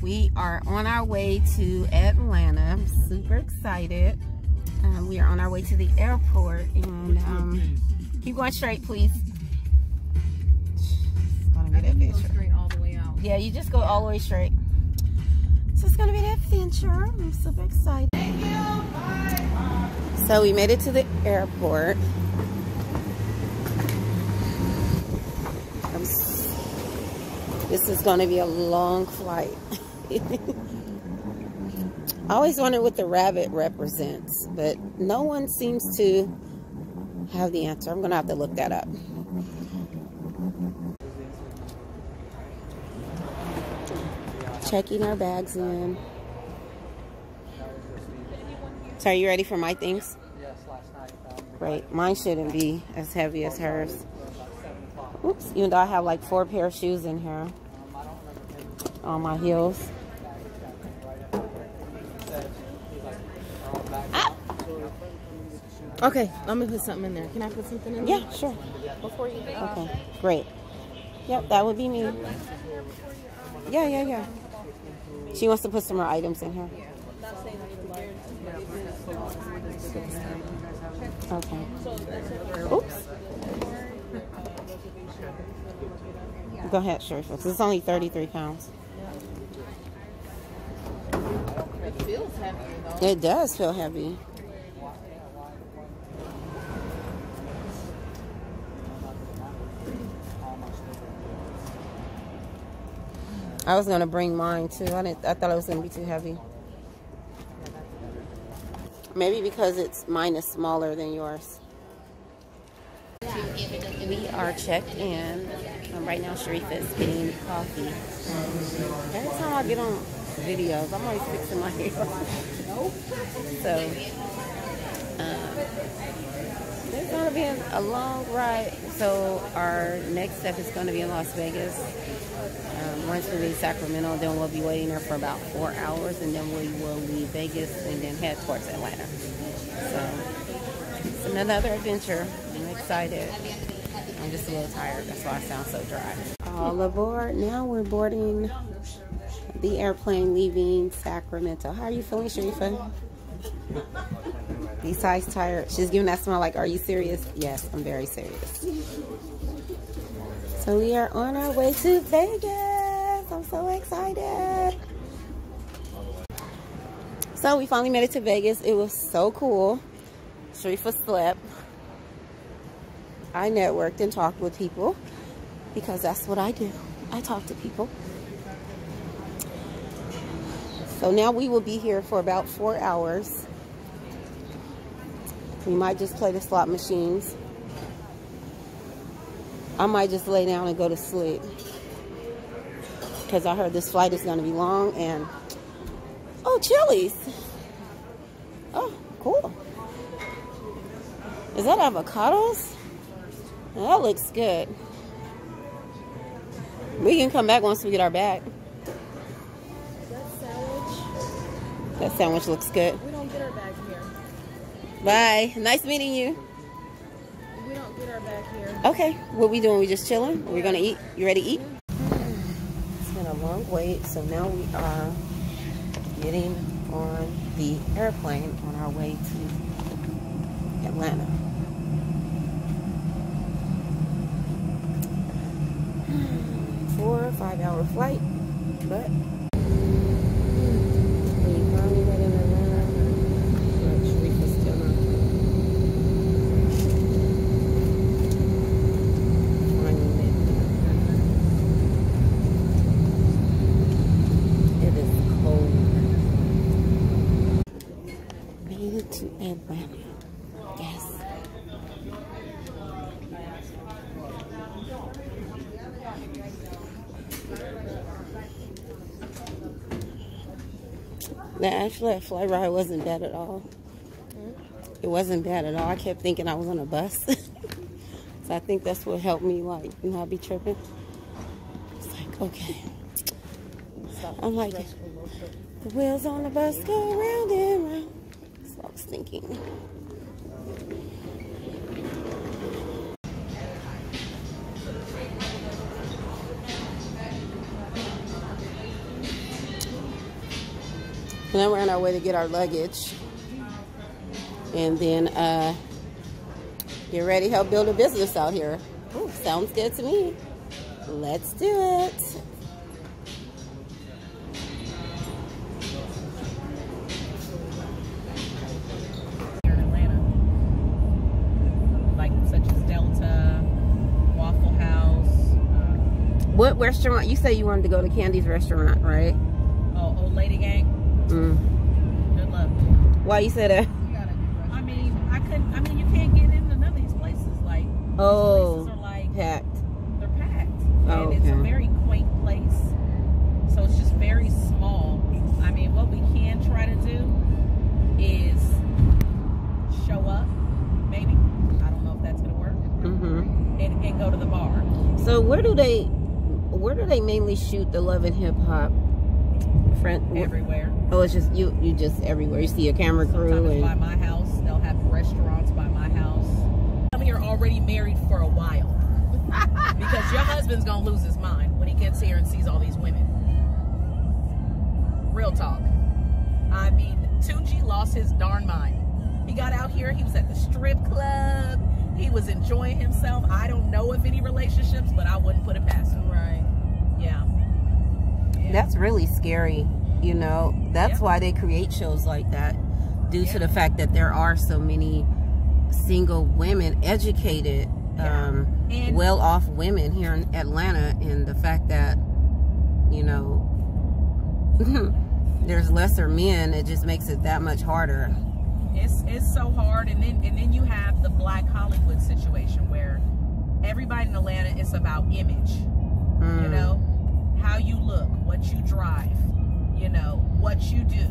We are on our way to Atlanta. I'm super excited. We are on our way to the airport, and keep going straight, please. It's gonna be an adventure. Straight all the way out. Yeah, you just go all the way straight. So it's gonna be an adventure. I'm super excited. So we made it to the airport. This is gonna be a long flight. I always wondered what the rabbit represents, but no one seems to have the answer. I'm gonna have to look that up. Checking our bags in. So are you ready for my things? Yes, last night. Great. Mine shouldn't be as heavy as hers. Oops, even though I have like 4 pair of shoes in here. On my heels. Ah! Okay, let me put something in there. Can I put something in there? Yeah, sure. Before you leave? Okay, great. Yep, that would be me. Yeah. She wants to put some more items in here. Okay. Oops. Go ahead, Sharifa. This is only 33 pounds. It feels heavy, though. It does feel heavy. I was gonna bring mine too. I thought it was gonna be too heavy. Maybe because mine is smaller than yours. We are checked in. Right now, Sharifa is getting coffee. Every time I get on videos, I'm always fixing my hair. So, there's going to be a long ride. So, our next step is going to be in Las Vegas. Once we leave Sacramento, then we'll be waiting there for about 4 hours, and then we will leave Vegas and then head towards Atlanta. So, it's another adventure. I'm excited. I'm just a little tired. That's why I sound so dry. All aboard. Now we're boarding the airplane leaving Sacramento. How are you feeling, Sharifa? Besides tired. She's giving that smile like, are you serious? Yes, I'm very serious. So we are on our way to Vegas. I'm so excited. So we finally made it to Vegas. It was so cool. Sharifa slept. I networked and talked with people because that's what I do. I talk to people. So now we will be here for about 4 hours. We might just play the slot machines. I might just lay down and go to sleep because I heard this flight is going to be long. And oh, Chili's. Oh, cool. Is that avocados? That looks good. We can come back once we get our bag. That sandwich looks good. We don't get our bag here. Bye. Nice meeting you. We don't get our bag here. Okay. What we doing? We just chilling? We're going to eat? You ready to eat? It's been a long wait. So now we are getting on the airplane on our way to Atlanta. 4 or 5 hour flight, but we finally got in Atlanta. But Sharifa's still not finally made it. It is cold. Made it to Atlanta. Yes. Actually, that flight ride wasn't bad at all. It wasn't bad at all. I kept thinking I was on a bus. So I think that's what helped me, like, not be tripping. It's like, okay. I'm like, the wheels on the bus go round and round. So I was thinking. then we're on our way to get our luggage. And then get ready to help build a business out here. Ooh, sounds good to me. Let's do it. What restaurant? You said you wanted to go to Candy's restaurant, right? Oh, Old Lady Gang. Good luck. Why you said that? I mean, you can't get into none of these places. Like, these places are like packed. They're packed, and it's a very quaint place. So it's just very small. I mean, what we can try to do is show up, maybe. I don't know if that's gonna work. And go to the bar. So where do they mainly shoot the Love and Hip Hop? Everywhere. Oh, it's just you just everywhere. You see a camera crew. Sometimes by my house. They'll have restaurants by my house. Some of you are already married for a while. Because your husband's gonna lose his mind when he gets here and sees all these women. Real talk. I mean, Tunji lost his darn mind. He got out here, he was at the strip club. He was enjoying himself. I don't know of any relationships, but I wouldn't put it past him. Right. Yeah. That's really scary, you know. That's why they create shows like that, due to the fact that there are so many single women, educated, well-off women here in Atlanta, and the fact that, you know, there's lesser men, it just makes it that much harder. It's so hard, and then you have the Black Hollywood situation where everybody in Atlanta is about image. You know, how you look, what you drive, you know, what you do.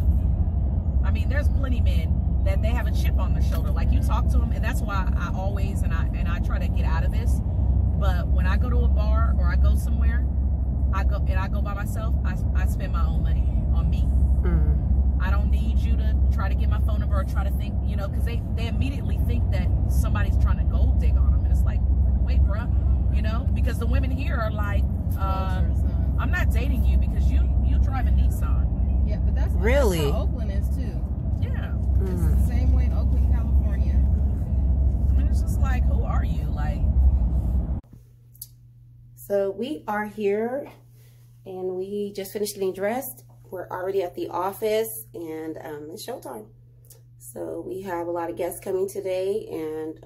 I mean, there's plenty of men that they have a chip on their shoulder. Like, you talk to them, and that's why I always and I try to get out of this. But when I go to a bar or I go somewhere, I go by myself. I spend my own money on me. I don't need you to try to get my phone number or try to think, you know, because they immediately think that somebody's trying to gold dig on them. And it's like, wait, bruh, you know, because the women here are like, I'm not dating you because you drive a Nissan. Yeah, but that's really that's how Oakland is too. Yeah. It's the same way in Oakland, California. I mean, it's just like, who are you? Like. So we are here, and we just finished getting dressed. We're already at the office, and it's showtime. So we have a lot of guests coming today, and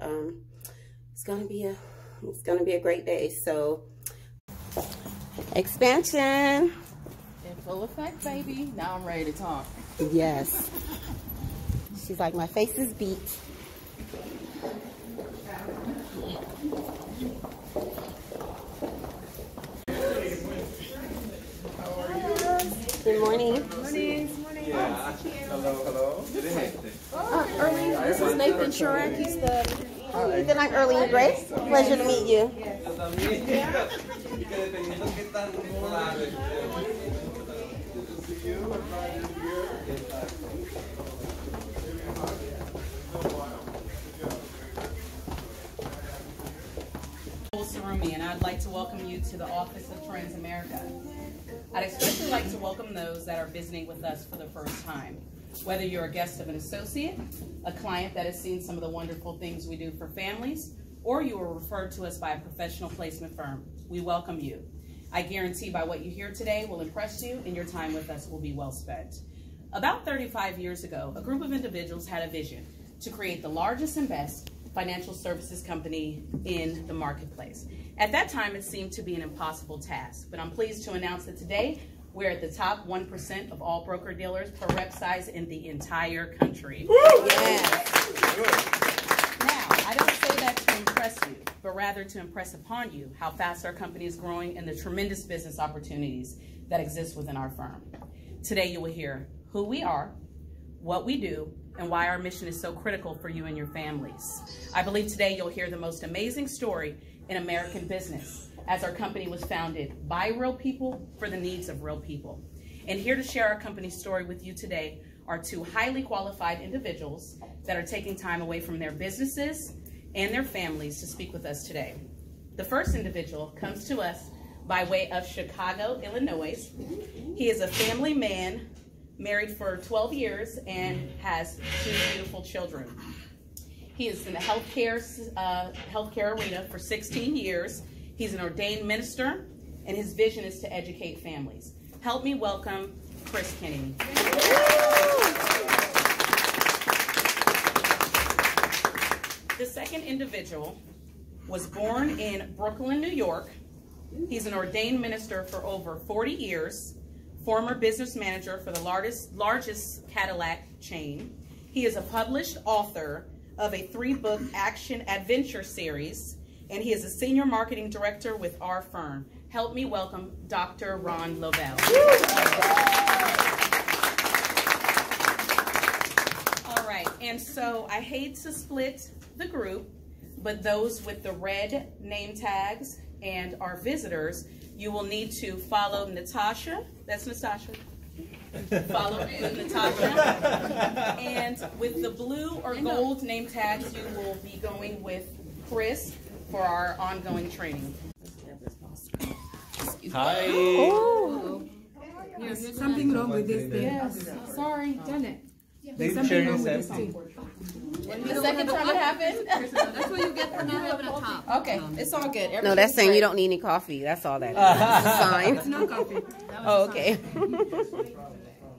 it's gonna be a great day. So expansion In full effect, baby. Now I'm ready to talk. Yes. She's like, my face is beat. Good morning. Morning. Yeah. Hello. Early, this is Nathan Shurak. He's the... Then I'm Earlene Grace. Pleasure to meet you. Sarumi, and I'd like to welcome you to the office of Transamerica. I'd especially like to welcome those that are visiting with us for the first time. Whether you're a guest of an associate, a client that has seen some of the wonderful things we do for families, or you were referred to us by a professional placement firm, we welcome you. I guarantee by what you hear today will impress you, and your time with us will be well spent. About 35 years ago, a group of individuals had a vision to create the largest and best financial services company in the marketplace. At that time, it seemed to be an impossible task, but I'm pleased to announce that today, we're at the top 1% of all broker-dealers per rep size in the entire country. Yes. Now, I don't say that to impress you, but rather to impress upon you how fast our company is growing and the tremendous business opportunities that exist within our firm. Today, you will hear who we are, what we do, and why our mission is so critical for you and your families. I believe today you'll hear the most amazing story in American business, as our company was founded by real people for the needs of real people. And here to share our company story with you today are two highly qualified individuals that are taking time away from their businesses and their families to speak with us today. The first individual comes to us by way of Chicago, Illinois. He is a family man married for 12 years, and has 2 beautiful children. He is in the healthcare arena for 16 years. He's an ordained minister, and his vision is to educate families. Help me welcome Chris Kennedy. The second individual was born in Brooklyn, New York. He's an ordained minister for over 40 years, former business manager for the largest Cadillac chain. He is a published author of a 3-book action adventure series, and he is a senior marketing director with our firm. Help me welcome Dr. Ron Lovell. All right, and so I hate to split the group, but those with the red name tags and our visitors, you will need to follow Natasha. That's Natasha. Follow Natasha. And with the blue or gold name tags, you will be going with Chris for our ongoing training. Hi. Oh. There's something wrong with this thing. Yes. Sorry. Done it. They Something share wrong with this yourself. thing. The second time it happened? That's what you get for not having a top. Okay, it's all good. No, that's saying you don't need any coffee. That's all that is. It's a sign. No coffee. Oh, okay.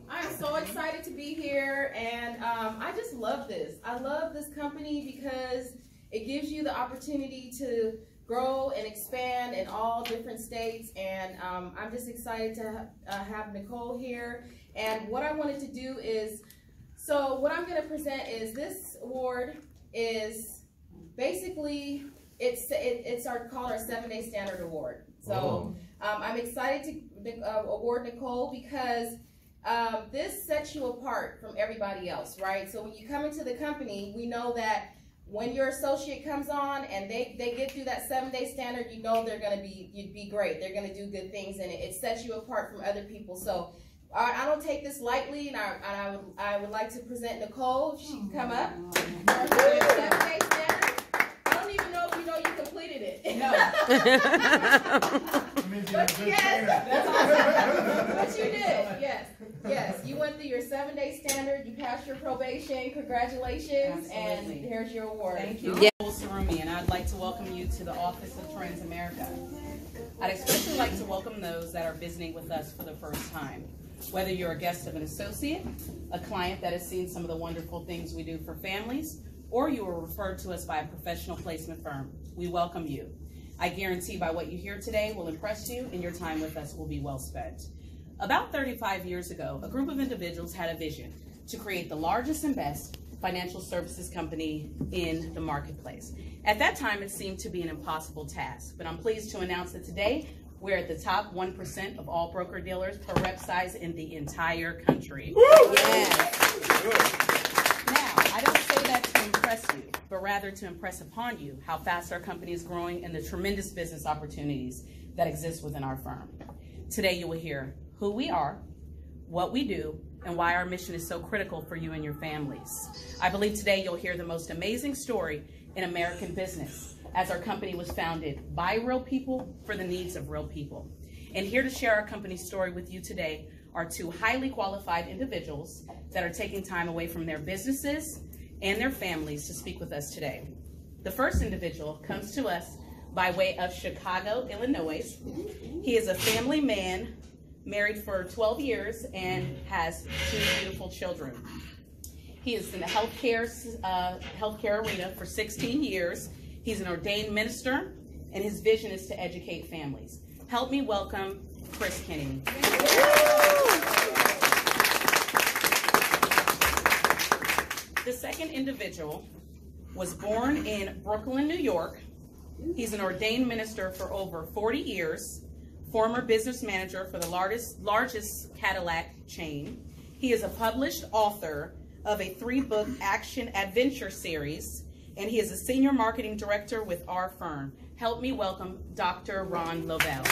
I'm so excited to be here, and I just love this. I love this company because it gives you the opportunity to grow and expand in all different states, and I'm just excited to have Nicole here. And what I wanted to do is, so what I'm going to present is this award is basically, it's called our 7-Day Standard Award. So I'm excited to award Nicole because this sets you apart from everybody else, right? So when you come into the company, we know that when your associate comes on and they get through that 7-day standard, you know you'd be great. They're gonna do good things, and it sets you apart from other people. So I don't take this lightly, and I would like to present Nicole. If she can come up. Our 7-day standard. I don't even know if you know you completed it. No. But yes, that's awesome. But you did, yes. Yes, you went through your 7-day standard, you passed your probation, congratulations, Absolutely. and here's your award. Thank you. Yeah. Sarumi, and I'd like to welcome you to the Office of Transamerica. I'd especially like to welcome those that are visiting with us for the first time. Whether you're a guest of an associate, a client that has seen some of the wonderful things we do for families, or you were referred to us by a professional placement firm, we welcome you. I guarantee by what you hear today will impress you, and your time with us will be well spent. About 35 years ago, a group of individuals had a vision to create the largest and best financial services company in the marketplace. At that time, it seemed to be an impossible task, but I'm pleased to announce that today, we're at the top 1% of all broker-dealers per rep size in the entire country. Yes. Now, I don't say that to impress you, but rather to impress upon you how fast our company is growing and the tremendous business opportunities that exist within our firm. Today, you will hear who we are, what we do, and why our mission is so critical for you and your families. I believe today you'll hear the most amazing story in American business, as our company was founded by real people for the needs of real people. And here to share our company's story with you today are 2 highly qualified individuals that are taking time away from their businesses and their families to speak with us today. The first individual comes to us by way of Chicago, Illinois. He is a family man, married for 12 years, and has 2 beautiful children. He is in the healthcare arena for 16 years. He's an ordained minister, and his vision is to educate families. Help me welcome Chris Kennedy. The second individual was born in Brooklyn, New York. He's an ordained minister for over 40 years, former business manager for the largest Cadillac chain. He is a published author of a 3-book action adventure series, and he is a senior marketing director with our firm. Help me welcome Dr. Ron Lovell.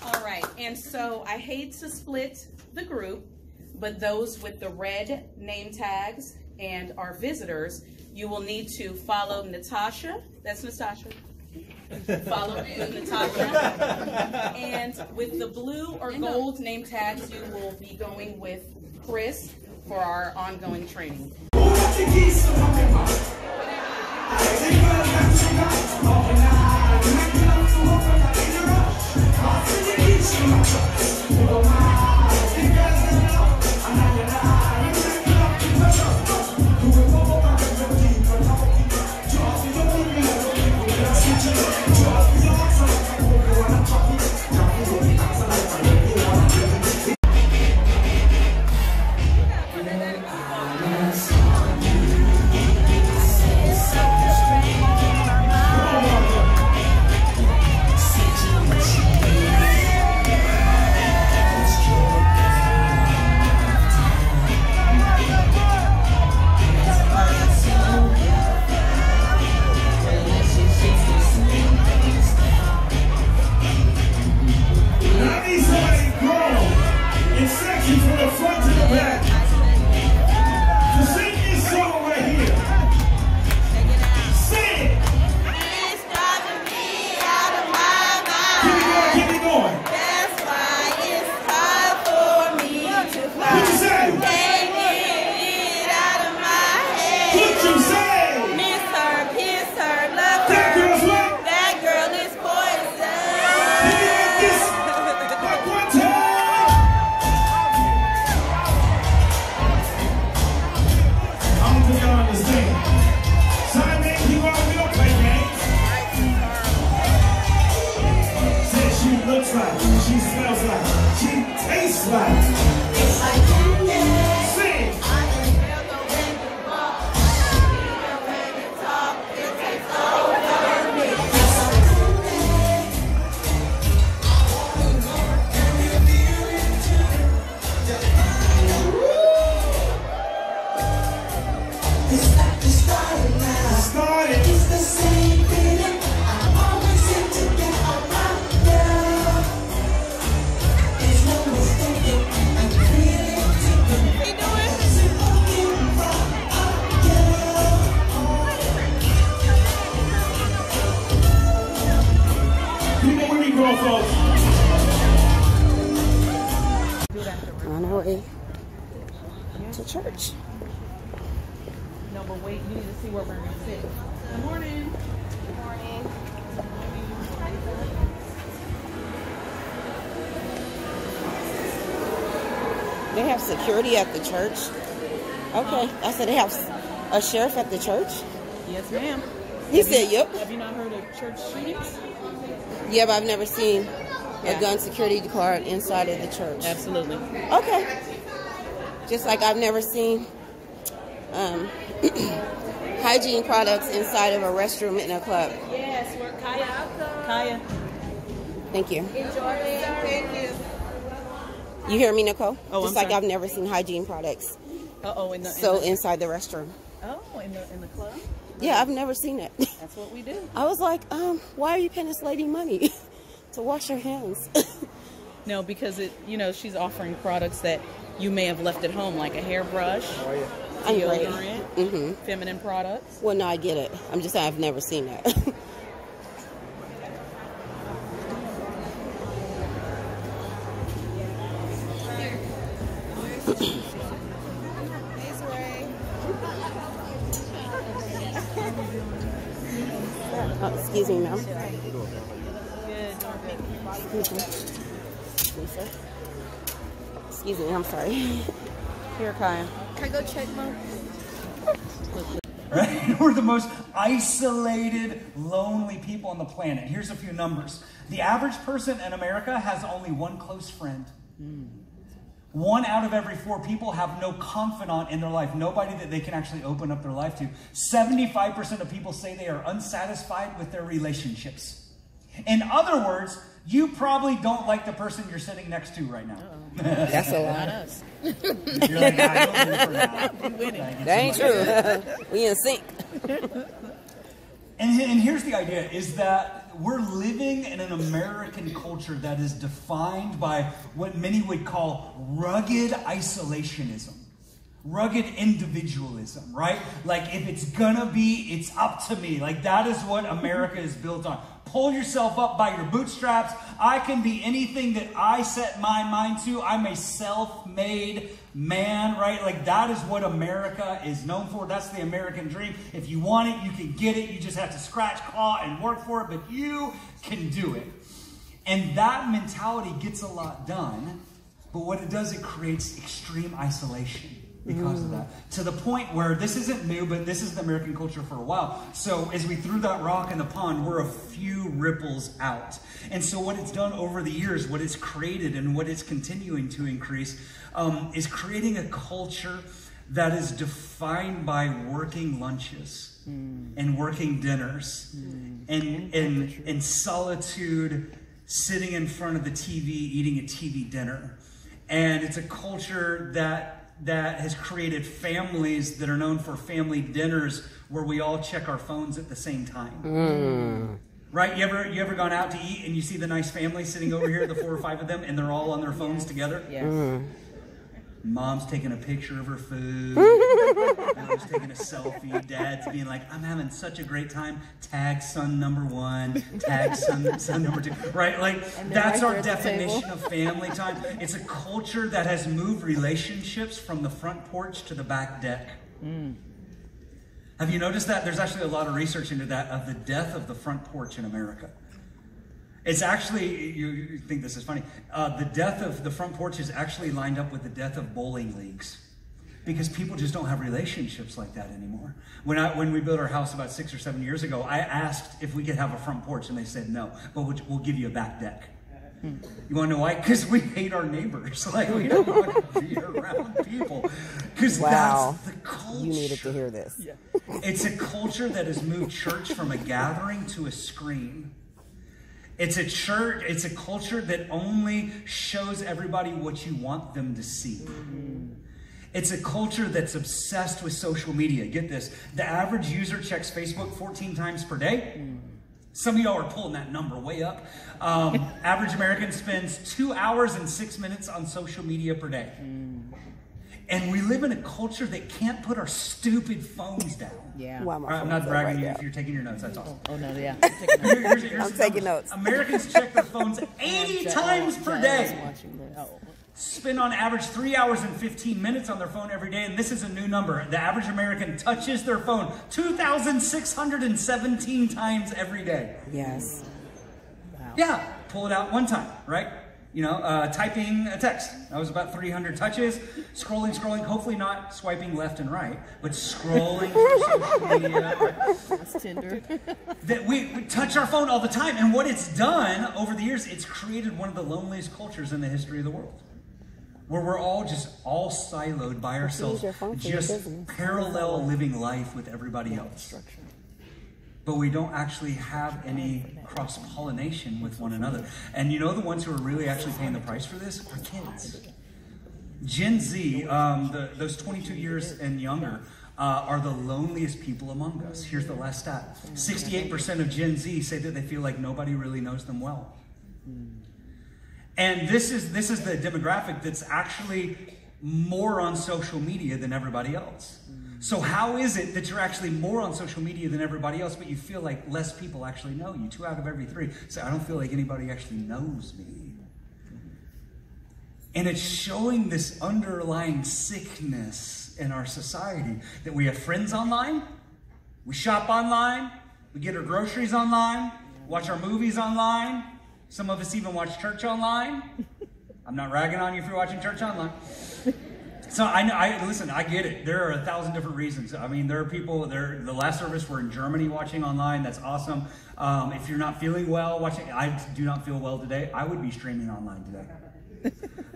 All right, and so I hate to split the group, but those with the red name tags and our visitors, you will need to follow Natasha. That's Natasha. Follow Natasha. And with the blue or gold name tags, you will be going with Chris for our ongoing training. On our way to church. No, but wait, you need to see where we're going to sit. Good morning. Good morning. They have security at the church. Okay, I said they have a sheriff at the church. Yes, ma'am. He said, yep. Have you not heard of church shootings? Yeah, but I've never seen a gun security guard inside of the church. Absolutely. Okay. Just like I've never seen hygiene products inside of a restroom in a club. Yes, we're Kaya. Thank you. Enjoy it. Thank you. You hear me, Nicole? Oh, Just I'm like sorry. I've never seen hygiene products. Inside the restroom. In the club? Yeah, I've never seen it. That's what we do. I was like, why are you paying this lady money to wash her hands? No, because she's offering products that you may have left at home, like a hairbrush, deodorant, feminine products. Well, no, I get it. I'm just saying I've never seen that. Excuse me, ma'am. Excuse me, I'm sorry. Here, Kaya. Can I go check, Mom? Right? We're the most isolated, lonely people on the planet. Here's a few numbers. The average person in America has only one close friend. 1 out of every 4 people have no confidant in their life, nobody that they can actually open up their life to. 75% of people say they are unsatisfied with their relationships. In other words, you probably don't like the person you're sitting next to right now. That's a Not lie. us. You're like, I don't live for that. That ain't true. We in sync. And here's the idea, is that we're living in an American culture that is defined by what many would call rugged isolationism. rugged individualism, right? Like, if it's gonna be, it's up to me. Like, that is what America is built on. Pull yourself up by your bootstraps. I can be anything that I set my mind to. I'm a self-made man, right? Like, that is what America is known for. That's the American dream. If you want it, you can get it. You just have to scratch, claw, and work for it, but you can do it. And that mentality gets a lot done, but what it does, it creates extreme isolation because of that. To the point where this isn't new, but this is the American culture for a while. So as we threw that rock in the pond, we're a few ripples out. And so what it's done over the years, what it's created and what it's continuing to increase, is creating a culture that is defined by working lunches and working dinners and solitude, sitting in front of the TV, eating a TV dinner. And it's a culture that has created families that are known for family dinners where we all check our phones at the same time. Right? You ever gone out to eat and you see the nice family sitting over here, the 4 or 5 of them, and they're all on their phones together? Yes. Mom's taking a picture of her food. Mom's taking a selfie. Dad's being like, I'm having such a great time. Tag son number 1. Tag son number 2. Right? Like, that's our definition of family time. It's a culture that has moved relationships from the front porch to the back deck. Have you noticed that? There's actually a lot of research into that, of the death of the front porch in America. It's actually, you think this is funny, the death of the front porch is actually lined up with the death of bowling leagues, because people just don't have relationships like that anymore. When we built our house about 6 or 7 years ago, I asked if we could have a front porch, and they said no, but we'll give you a back deck. You want to know why? Because we hate our neighbors. Like, we don't want to be around people. Because that's the culture. You needed to hear this. Yeah. It's a culture that has moved church from a gathering to a screen. It's a culture that only shows everybody what you want them to see. It's a culture that's obsessed with social media. Get this. The average user checks Facebook 14 times per day. Some of y'all are pulling that number way up. Average American spends 2 hours and 6 minutes on social media per day. And we live in a culture that can't put our stupid phones down. Yeah. Wow, I'm not bragging you if you're taking your notes. That's awesome. Oh, no, yeah. Here's I'm taking notes. Americans check their phones 80 times per day. Spend on average 3 hours and 15 minutes on their phone every day. And this is a new number. The average American touches their phone 2,617 times every day. Yes. Wow. Yeah. Pull it out one time, right? You know, typing a text. That was about 300 touches. Scrolling, hopefully not swiping left and right, but scrolling through social media. That's Tinder. That we touch our phone all the time. And what it's done over the years, it's created one of the loneliest cultures in the history of the world, where we're all siloed by ourselves, just parallel living life with everybody else. But we don't actually have any cross-pollination with one another. And you know the ones who are really actually paying the price for this are kids. Gen Z, those 22 years and younger, are the loneliest people among us. Here's the last stat. 68% of Gen Z say that they feel like nobody really knows them well. And this is the demographic that's actually more on social media than everybody else. So how is it that you're actually more on social media than everybody else, but you feel like less people actually know you? 2 out of every 3 say, I don't feel like anybody actually knows me. And it's showing this underlying sickness in our society, that we have friends online, we shop online, we get our groceries online, watch our movies online, some of us even watch church online. I'm not ragging on you if you're watching church online. So listen, I get it. There are 1,000 different reasons. I mean, there are people, the last service we're in Germany watching online. That's awesome. If you're not feeling well watching, I do not feel well today. I would be streaming online today.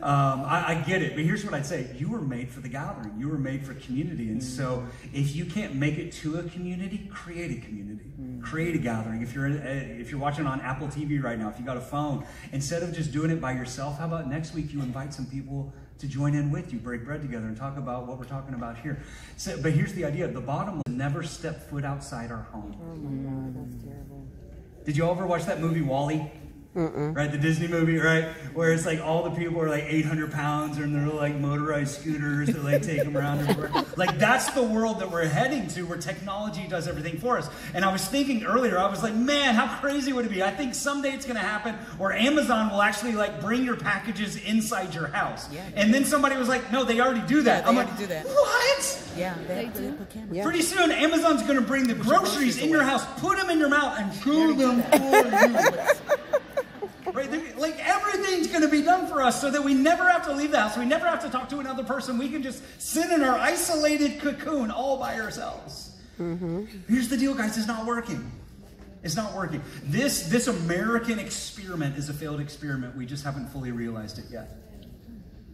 I get it, but here's what I'd say. You were made for the gathering. You were made for community. And so if you can't make it to a community, create a community. Create a gathering. If you're watching on Apple TV right now, if you got a phone, instead of just doing it by yourself, how about next week you invite some people to join in with you, break bread together, and talk about what we're talking about here. So, but here's the idea. The bottom line, never step foot outside our home. Oh my God, that's terrible. Did you ever watch that movie WALL-E? Right, the Disney movie, right, where it's like all the people are like 800 pounds and they're like motorized scooters that like take them around everywhere. Like that's the world that we're heading to, where technology does everything for us. And I was thinking earlier, I was like, man, how crazy would it be? I think someday it's going to happen where Amazon will actually like bring your packages inside your house. Yeah, and then somebody was like, no, they already do that. Yeah, I'm they like, already do that. What? Yeah, they put cameras. Yeah. Pretty soon, Amazon's going to bring the groceries in your house, put them in your mouth, and chew them for you. Right? Like everything's going to be done for us so that we never have to leave the house. We never have to talk to another person. We can just sit in our isolated cocoon all by ourselves. Here's the deal, guys. It's not working. It's not working. This American experiment is a failed experiment. We just haven't fully realized it yet.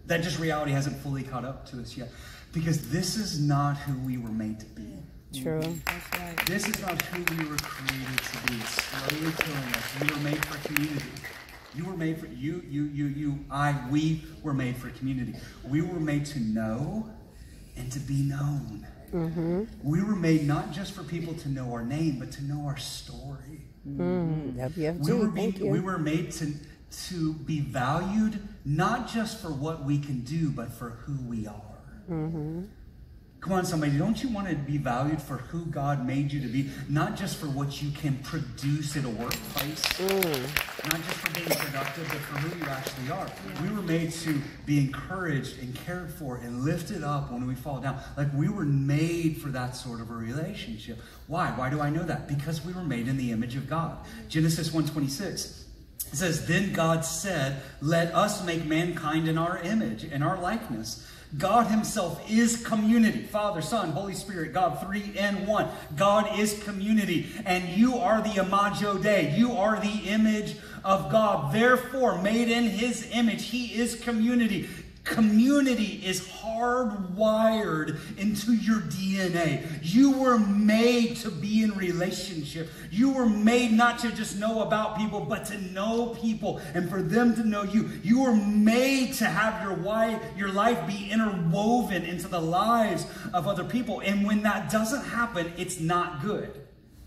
That just reality hasn't fully caught up to us yet. Because this is not who we were made to be. True. That's right. This is not who we were created to be. It's slowly killing us. We were made for community. You were made for we were made for community. We were made to know and to be known. We were made not just for people to know our name, but to know our story. WFG, we were made to be valued not just for what we can do, but for who we are. Come on, somebody, don't you want to be valued for who God made you to be? Not just for what you can produce at a workplace. Not just for being productive, but for who you actually are. We were made to be encouraged and cared for and lifted up when we fall down. Like we were made for that sort of a relationship. Why? Why do I know that? Because we were made in the image of God. Genesis 1:26. It says, then God said, let us make mankind in our image, in our likeness. God himself is community. Father, Son, Holy Spirit, God, 3 in 1. God is community. And you are the imago Dei. You are the image of God. Therefore, made in his image, he is community. Community is hardwired into your DNA. You were made to be in relationship. You were made not to just know about people, but to know people and for them to know you. You were made to have your life be interwoven into the lives of other people. And when that doesn't happen, it's not good.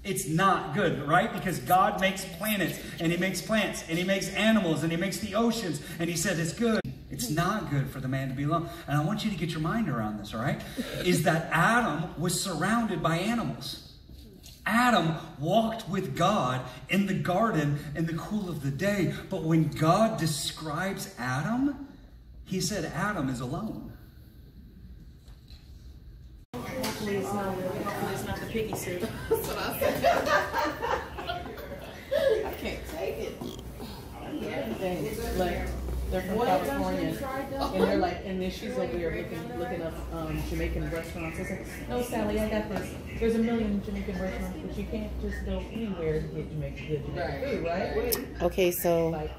It's not good, right? Because God makes planets, and he makes plants, and he makes animals, and he makes the oceans, and he says it's good. It's not good for the man to be alone. And I want you to get your mind around this, all right? Is that Adam was surrounded by animals. Adam walked with God in the garden in the cool of the day. But when God describes Adam, he said Adam is alone. Hopefully it's not the piggy suit. That's what I said. I can't take it. Everything. Like, they're from California, and they're like, and then she's over here looking up Jamaican restaurants. I said, no, Sally, I got this. There's a million Jamaican restaurants, but you can't just go anywhere to get good Jamaican food, right? Okay, so Like,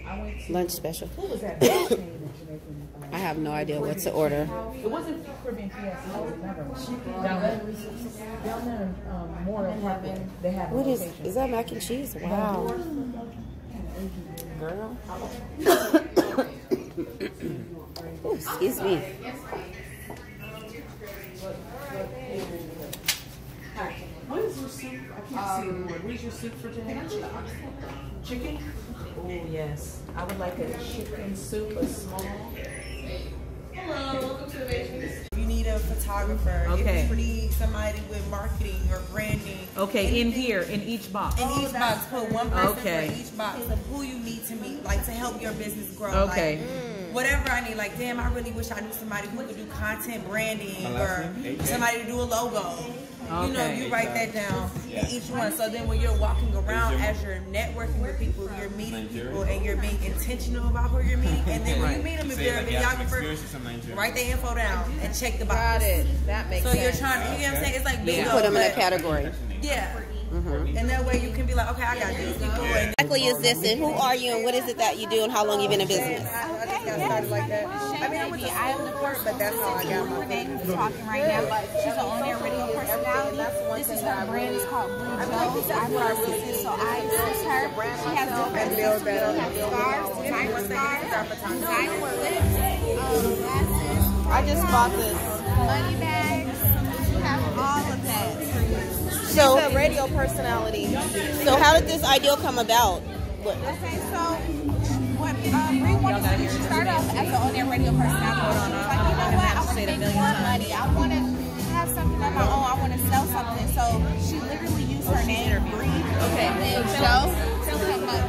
I went to, lunch special. who was that chain of Jamaican? I have no idea what to order. It wasn't Caribbean PS. It was another one. Down there in Memorial Parkway, they have a What is location. that mac and cheese? Wow. Girl. Ooh, excuse me. What is your soup? I can't see the word. What is your soup for today? Chicken? Oh, yes. I would like a chicken soup, a small. Hello, welcome to the Basement. If you need a photographer, Okay. if you need somebody with marketing or branding. Okay, in here, in each box. In each box, put one person Okay. for each box of who you need to meet, like to help your business grow. Okay. Like, whatever I need, like, damn, I really wish I knew somebody who could do content branding or somebody to do a logo. You know, Okay. you write that down in each one. So then when you're walking around, as you're networking with people, you're meeting people and you're being intentional about who you're meeting. And then when you meet them, if you're a videographer, write their info down and check the box. Got it. That makes So sense. you're trying to, you know what I'm saying? It's like bingo. Put them in a but- category. Yeah. And that way you can be like, okay, I got these people. And Exactly is this, and who are you, and what is it that you do, and how long you been in business? I just got started like that. I mean, I went to school first, but that's how I got my We're talking right now. She's an on-air radio personality. This is her brand. It's called Blue Joe. I love this, so I use her. She has different scarves, designer clips, glasses. I just bought this. Money bags. You have all of that. She's a radio personality. So how did this ideal come about? What? Okay, so what Bree wanted to do, she started off as an on-air radio personality. She's like, you know what, I want to make more money. I want to have something of my own. I want to sell something. So she literally used her name, Bree. Okay. And then Joe to come up.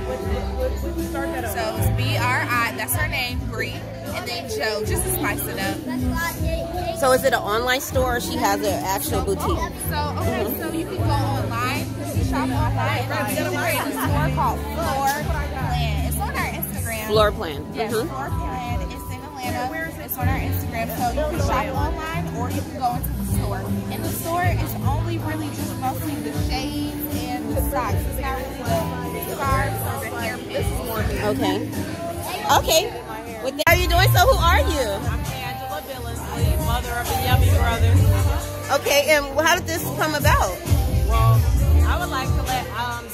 So it's B-R-I, that's her name, Bree. And then Joe, just to spice it up. So is it an online store or she has an actual boutique? So, okay, so you can go online. You shop online. And we're in a store called Floor Plan. It's on our Instagram. Floor Plan. Yes, Floor Plan. It's in Atlanta. It's on our Instagram. So you can shop online or you can go into the store. In the store, it's only really just mostly the shades and the socks. It's not really the scarves or the hairpins. Okay. Okay. How are you doing? So who are you? I'm Angela Billingsley, mother of the Yummy Brothers. Okay, and how did this come about? Well, I would like to let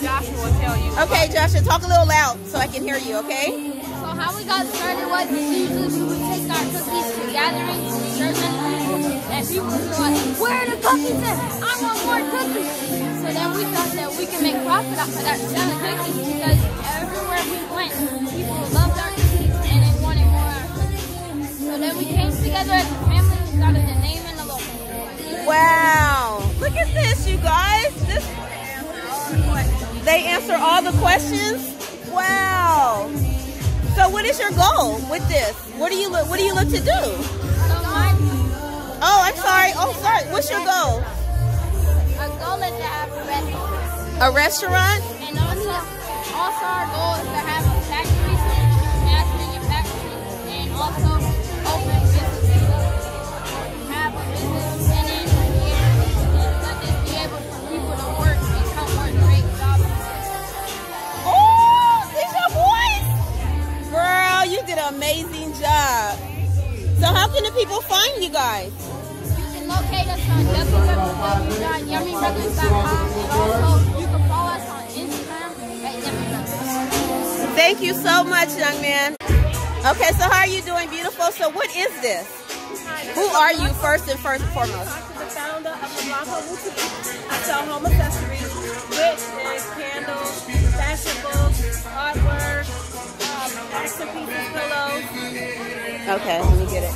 Joshua tell you. Okay, Joshua, talk a little loud so I can hear you, okay? So how we got started was usually we would take our cookies to gatherings and serve them to people, and people would be like, where are the cookies at? I want more cookies. So then we thought that we could make profit off of that selling cookies because everywhere we went, people loved our cookies and they wanted more of our cookies. So then we came together as a family and started the name and the logo. Wow. Look at this, you guys. They answer all the questions? Wow. So what is your goal with this? What do you look to do? Oh, I'm sorry. Oh, sorry. What's your goal? Our goal is to have a restaurant. A restaurant? And also our goal is to have a factory, mass manufacturing, and also open businesses. Have a business and then be able for people to work and come work great jobs. Oh, these your boys? Girl, you did an amazing job. So how can the people find you guys? You can locate us on www.yummybrothers.com and also you can follow us on Instagram at Yummy Brothers. Thank you so much, young man. Okay, so how are you doing, beautiful? So what is this? Who are you first and foremost? I'm the founder of the Blanc Home Boutique. I sell home accessories, which is candles, fashion books, artwork, action pieces, pillows. Okay, let me get it.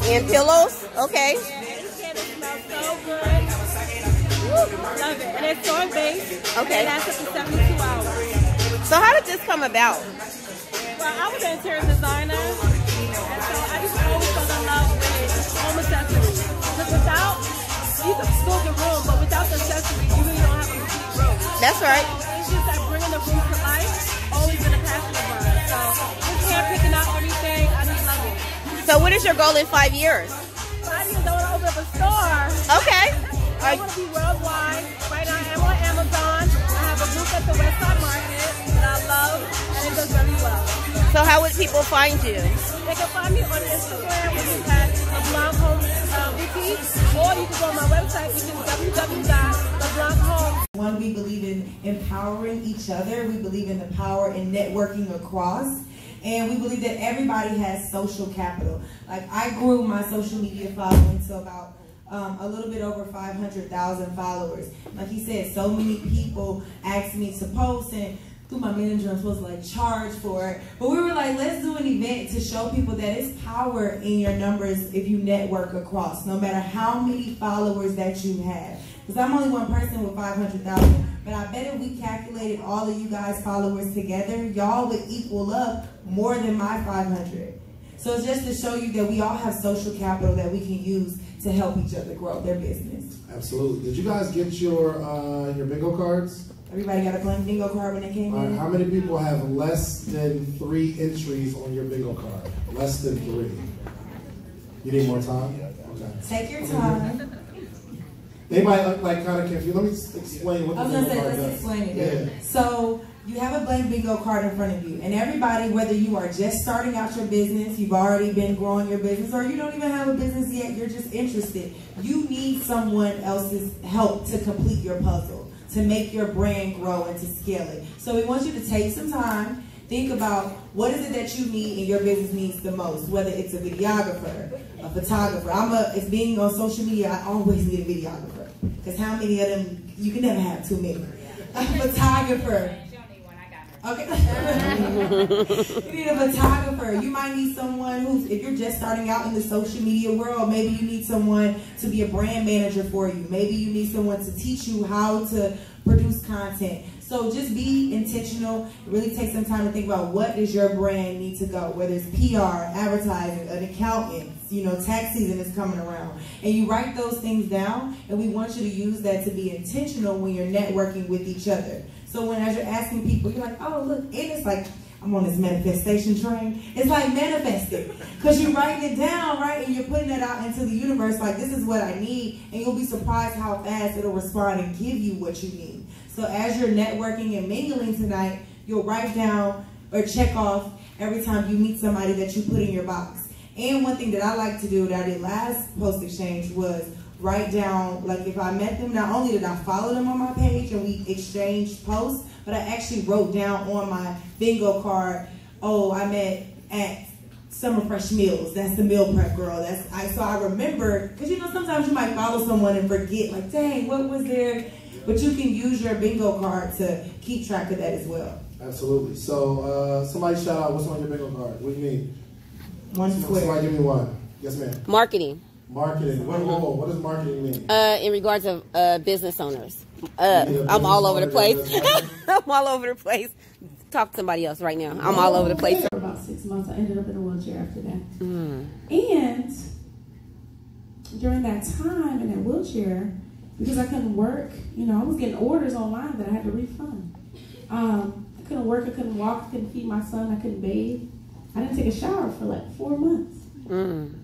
And pillows? Okay. These candles smell so good. Woo, love it. And it's storm based. Okay. And it lasts up to 72 hours. So how did this come about? Well, I was an interior designer. And so I just always fell in love with home accessories. Because without, you can still get room, but without the accessories, you really don't have a complete room. That's right. It's just that bringing the room to life, always been a passion of mine. So just here picking out everything, I just love it. So what is your goal in 5 years? 5 years, I want to open up a store. Okay. I want to be worldwide. Right now I am on Amazon. I have a booth at the Westside Market that I love, and it does very well. So how would people find you? They can find me on Instagram, which is at the Blanc Home Boutique, or you can go on my website, which is www.theblanchome. One, we believe in empowering each other. We believe in the power in networking across. And we believe that everybody has social capital. Like, I grew my social media following to about a little bit over 500,000 followers. Like he said, so many people asked me to post, and through my manager, I'm supposed to like charge for it. But we were like, let's do an event to show people that it's power in your numbers if you network across, no matter how many followers that you have. Because I'm only one person with 500,000, but I bet if we calculated all of you guys' followers together, y'all would equal up more than my 500. So it's just to show you that we all have social capital that we can use to help each other grow their business. Absolutely. Did you guys get your bingo cards? Everybody got a blank bingo card when they came in? How many people have less than 3 entries on your bingo card? Less than 3. You need more time? Okay. Take your time. They might like kind of confused. Let me explain what the bingo card does. Let's explain it. Yeah. So you have a blank bingo card in front of you, and everybody, whether you are just starting out your business, you've already been growing your business, or you don't even have a business yet, you're just interested, you need someone else's help to complete your puzzle, to make your brand grow and to scale it. So we want you to take some time, think about what is it that you need and your business needs the most, whether it's a videographer, a photographer. It's being on social media, I always need a videographer, because how many of them, you can never have too many. A photographer. Okay. You need a photographer. You might need someone who's, if you're just starting out in the social media world, maybe you need someone to be a brand manager for you. Maybe you need someone to teach you how to produce content. So just be intentional. Really take some time to think about what does your brand need to go, whether it's PR, advertising, an accountant, you know, tax season is coming around. And you write those things down, and we want you to use that to be intentional when you're networking with each other. So when as you're asking people, you're like, oh, look, and it's like, I'm on this manifestation train. It's like manifesting. Because you're writing it down, right? And you're putting it out into the universe like, this is what I need. And you'll be surprised how fast it'll respond and give you what you need. So as you're networking and mingling tonight, you'll write down or check off every time you meet somebody that you put in your box. And one thing that I like to do that I did last post exchange was write down, like if I met them, not only did I follow them on my page and we exchanged posts, but I actually wrote down on my bingo card, oh, I met at Summer Fresh Meals. That's the meal prep girl. So I remember, because you know sometimes you might follow someone and forget, like, dang, what was there? But you can use your bingo card to keep track of that as well. Absolutely. So somebody shout out, what's on your bingo card? What do you mean? One square. Somebody give me one. Yes, ma'am. Marketing. Marketing. What does marketing mean? In regards of business owners. I'm all over the place. I'm all over the place. Talk to somebody else right now. I'm all over the place. For about 6 months, I ended up in a wheelchair after that. And during that time in that wheelchair, because I couldn't work, you know, I was getting orders online that I had to refund. I couldn't work, I couldn't walk, I couldn't feed my son, I couldn't bathe. I didn't take a shower for like 4 months.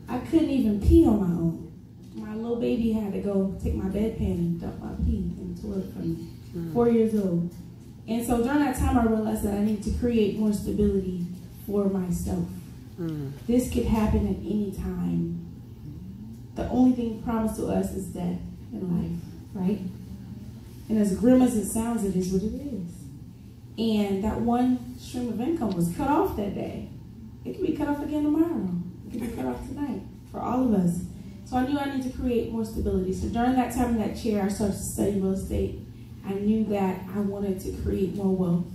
I couldn't even pee on my own. My little baby had to go take my bedpan and dump my pee in the toilet for me. 4 years old. And so during that time, I realized that I needed to create more stability for myself. This could happen at any time. The only thing promised to us is death in life, right? And as grim as it sounds, it is what it is. And that one stream of income was cut off that day. It could be cut off again tomorrow. It could be cut off tonight for all of us. So I knew I needed to create more stability. So during that time in that chair, I started to study real estate. I knew that I wanted to create more wealth.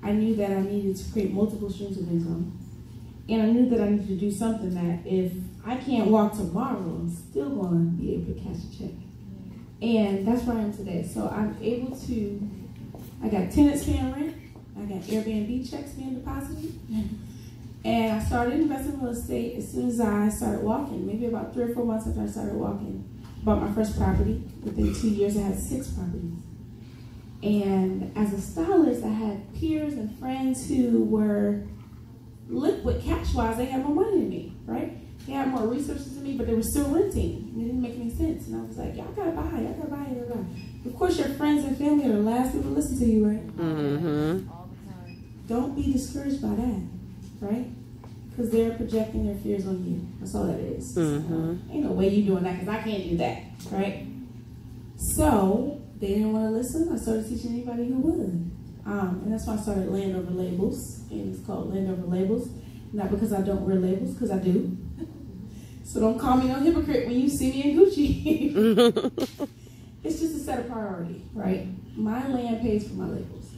I knew that I needed to create multiple streams of income. And I knew that I needed to do something that if I can't walk tomorrow, I'm still going to be able to cash a check. And that's where I am today. So I'm able to, I got tenants paying rent. I got Airbnb checks being deposited. And I started investing in real estate as soon as I started walking. Maybe about 3 or 4 months after I started walking. Bought my first property. Within 2 years, I had 6 properties. And as a stylist, I had peers and friends who were liquid cash-wise. They had more money than me, right? They had more resources than me, but they were still renting. And it didn't make any sense. And I was like, y'all gotta buy, y'all gotta buy, y'all gotta buy. Of course, your friends and family are the last people to listen to you, right? Don't be discouraged by that, right? Because they're projecting their fears on you. That's all that is. Ain't no way you doing that, because I can't do that, right? So they didn't want to listen. I started teaching anybody who would. And that's why I started Land Over Labels. And it's called Land Over Labels. Not because I don't wear labels, because I do. So don't call me no hypocrite when you see me in Gucci. It's just a set of priority, right? My land pays for my labels.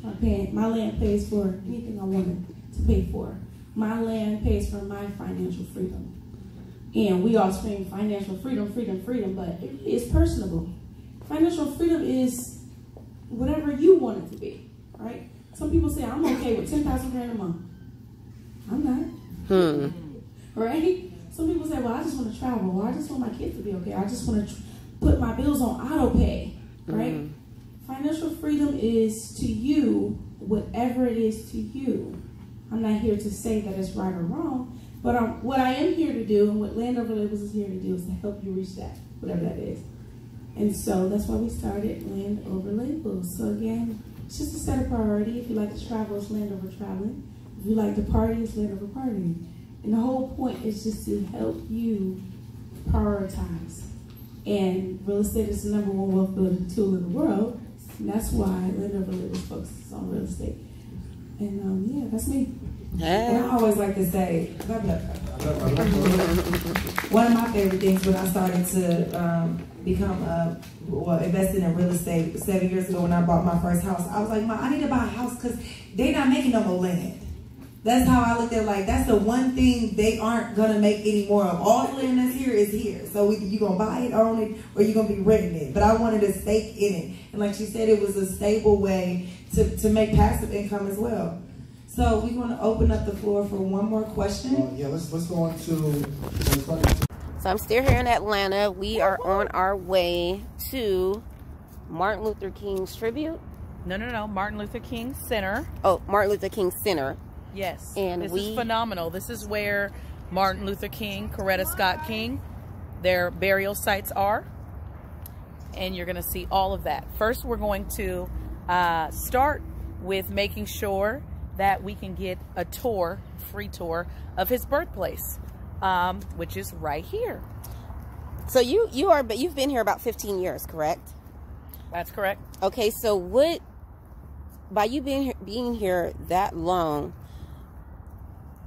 My land pays for anything I wanted to pay for. My land pays for my financial freedom. And we all scream financial freedom, freedom, freedom, but it's personable. Financial freedom is whatever you want it to be, right? Some people say, I'm okay with 10,000 grand a month. I'm not. Right? Some people say, well, I just want to travel. Well, I just want my kids to be okay. I just want to put my bills on auto pay, right? Financial freedom is to you whatever it is to you. I'm not here to say that it's right or wrong, but what I am here to do and what Land Over Labels is here to do is to help you reach that, whatever that is. And so that's why we started Land Over Labels. So again, it's just a set of priority. If you like to travel, it's Land Over Traveling. If you like to party, it's Land Over Partying. And the whole point is just to help you prioritize. And real estate is the #1 wealth building tool in the world. And that's why Land Over Labels focuses on real estate. And yeah, that's me. And I always like to say, One of my favorite things when I started to invested in real estate 7 years ago when I bought my first house, I was like, I need to buy a house because they're not making no more land. That's how I looked at it. Like, that's the one thing they aren't going to make any more of. All the land that's here is here. So either you're going to buy it, own it, or you're going to be renting it. But I wanted a stake in it. And like she said, it was a stable way to make passive income as well. So we want to open up the floor for one more question. Yeah, let's go on to... So I'm still here in Atlanta. We are on our way to Martin Luther King's tribute. No. Martin Luther King Center. Oh, Martin Luther King Center. Yes. And this is phenomenal. This is where Martin Luther King, Coretta Scott King, their burial sites are. And you're going to see all of that. First, we're going to start with making sure that we can get a tour, free tour, of his birthplace, which is right here. So but you've been here about 15 years, correct? That's correct. Okay, so by you being here that long,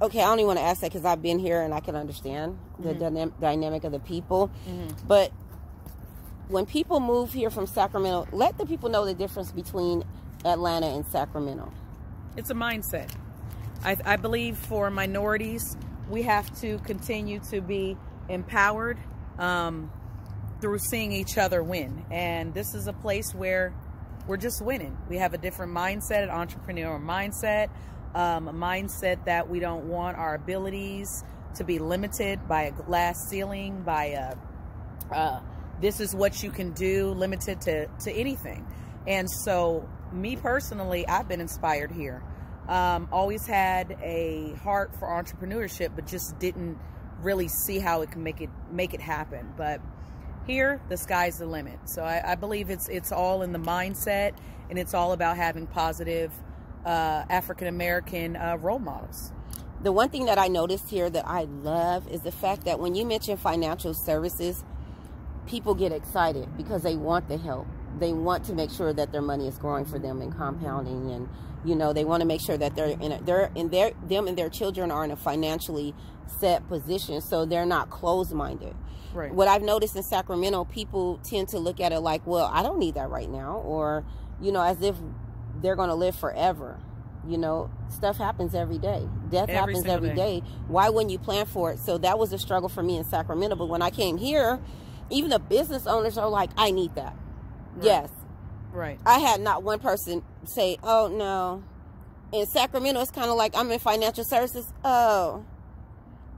okay, I don't even want to ask that because I've been here and I can understand the dynamic of the people. But when people move here from Sacramento, let the people know the difference between Atlanta and Sacramento. It's a mindset. I believe for minorities, we have to continue to be empowered through seeing each other win. And this is a place where we're just winning. We have a different mindset, an entrepreneurial mindset, a mindset that we don't want our abilities to be limited by a glass ceiling, by this is what you can do, limited to anything. And so me personally, I've been inspired here. Always had a heart for entrepreneurship, but just didn't really see how it can make it happen. But here, the sky's the limit. So I believe it's all in the mindset, and it's all about having positive African-American role models. The one thing that I noticed here that I love is the fact that when you mention financial services, people get excited because they want the help. They want to make sure that their money is growing for them and compounding, and they want to make sure that them and their children are in a financially set position, so they're not closed-minded. Right. What I've noticed in Sacramento, people tend to look at it like, well, I don't need that right now, or as if they're going to live forever. Stuff happens every day. Death happens every day. Why wouldn't you plan for it? So that was a struggle for me in Sacramento. But when I came here, even the business owners are like, I need that. Right. Yes. Right. I had not one person say, oh, no. In Sacramento, it's kind of like, I'm in financial services. Oh,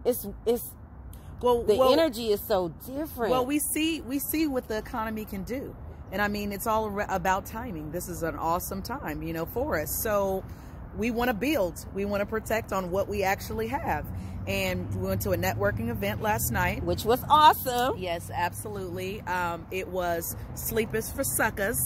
the energy is so different. Well, we see what the economy can do. And I mean, it's all about timing. This is an awesome time, for us. So we want to build. We want to protect on what we actually have. And we went to a networking event last night, which was awesome. Yes, absolutely. It was Sleep is for Suckers.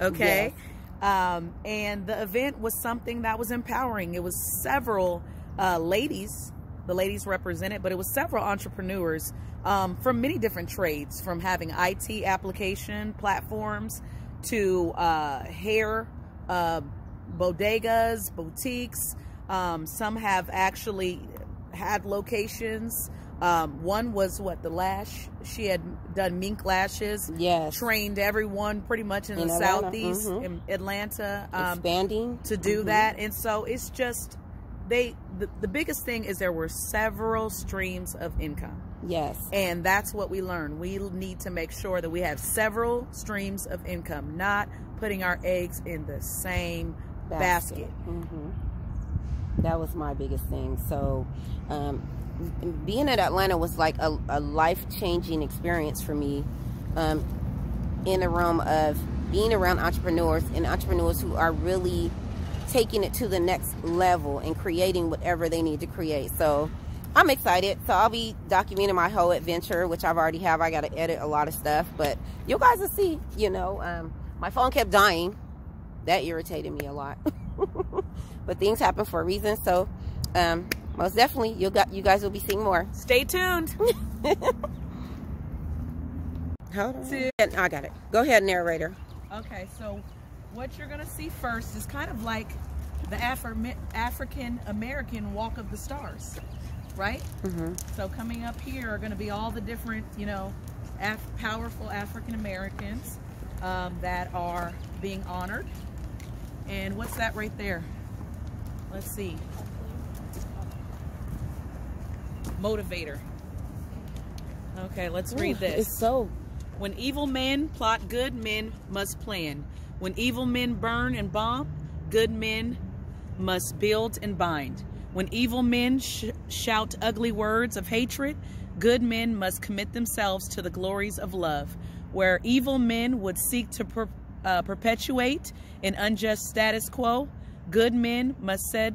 Okay. Yes. And the event was something that was empowering. It was several ladies, the ladies represented, but it was several entrepreneurs from many different trades, from having IT application platforms to hair, bodegas, boutiques. Some have actually had locations. One was the lash. She had done mink lashes. Yes. Trained everyone pretty much in the Southeast, in Atlanta, expanding to do that. And so it's just the biggest thing is there were several streams of income. Yes. And that's what we learned. We need to make sure that we have several streams of income, not putting our eggs in the same basket. That was my biggest thing. So being in Atlanta was like a life-changing experience for me, in the realm of being around entrepreneurs and entrepreneurs who are really taking it to the next level and creating whatever they need to create. So I'm excited. So I'll be documenting my whole adventure, which I've already have. I got to edit a lot of stuff, but you guys will see. My phone kept dying. That irritated me a lot. But things happen for a reason. So most definitely you guys will be seeing more. Stay tuned. Hold on. I got it. Go ahead, narrator. Okay, so what you're gonna see first is kind of like the African American Walk of the Stars. right? So coming up here are going to be all the different, you know, powerful African Americans that are being honored. And what's that right there? Let's see. Motivator. Okay, let's read this. It's so... When evil men plot, good men must plan. When evil men burn and bomb, good men must build and bind. When evil men shout ugly words of hatred, good men must commit themselves to the glories of love. Where evil men would seek to perpetuate an unjust status quo, good men must seek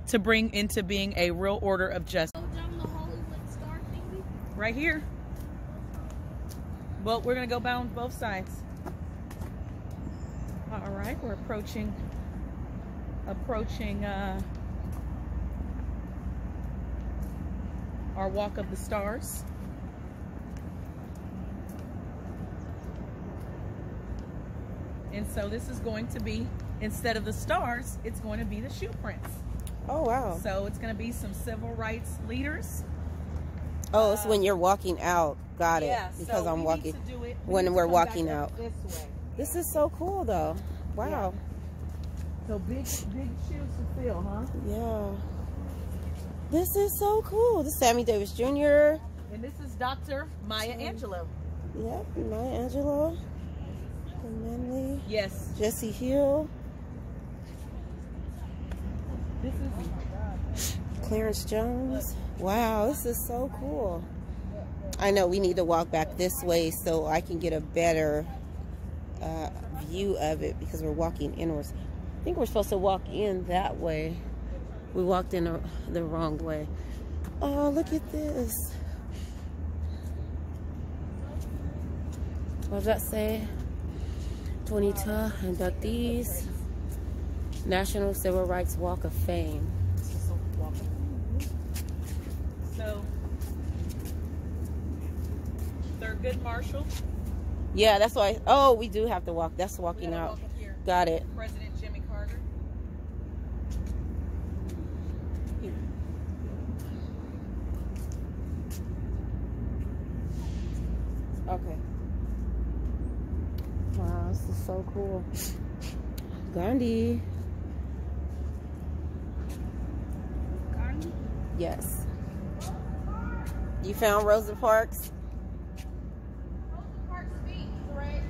to bring into being a real order of justice. Right here. Well, we're gonna go down both sides. All right, we're approaching our Walk of the Stars. And so this is going to be, instead of the stars, it's going to be the shoe prints. Oh, wow. So it's going to be some civil rights leaders. Oh, it's when you're walking out. Got it. Yeah, because so I'm walking. When we're walking out. This way. This is so cool, though. Wow. Yeah. So big shoes to fill, huh? Yeah. This is so cool. This is Sammy Davis Jr. And this is Dr. Maya Angelou. Yep, Maya Angelou. Manley. Yes. Jesse Hill. This is Clarence Jones. Wow, this is so cool. I know we need to walk back this way so I can get a better view of it because we're walking inwards. I think we're supposed to walk in that way. We walked in the wrong way. Oh, look at this. What does that say? 22 inductees. National Civil Rights Walk of Fame. So, Thurgood Marshall. Yeah, that's why. Oh, we do have to walk. That's walking out. Got it. President Jimmy Carter. Okay. Wow, this is so cool. Gandhi. Gandhi? Yes. You found Rosa Parks? Rosa Parks feet, right?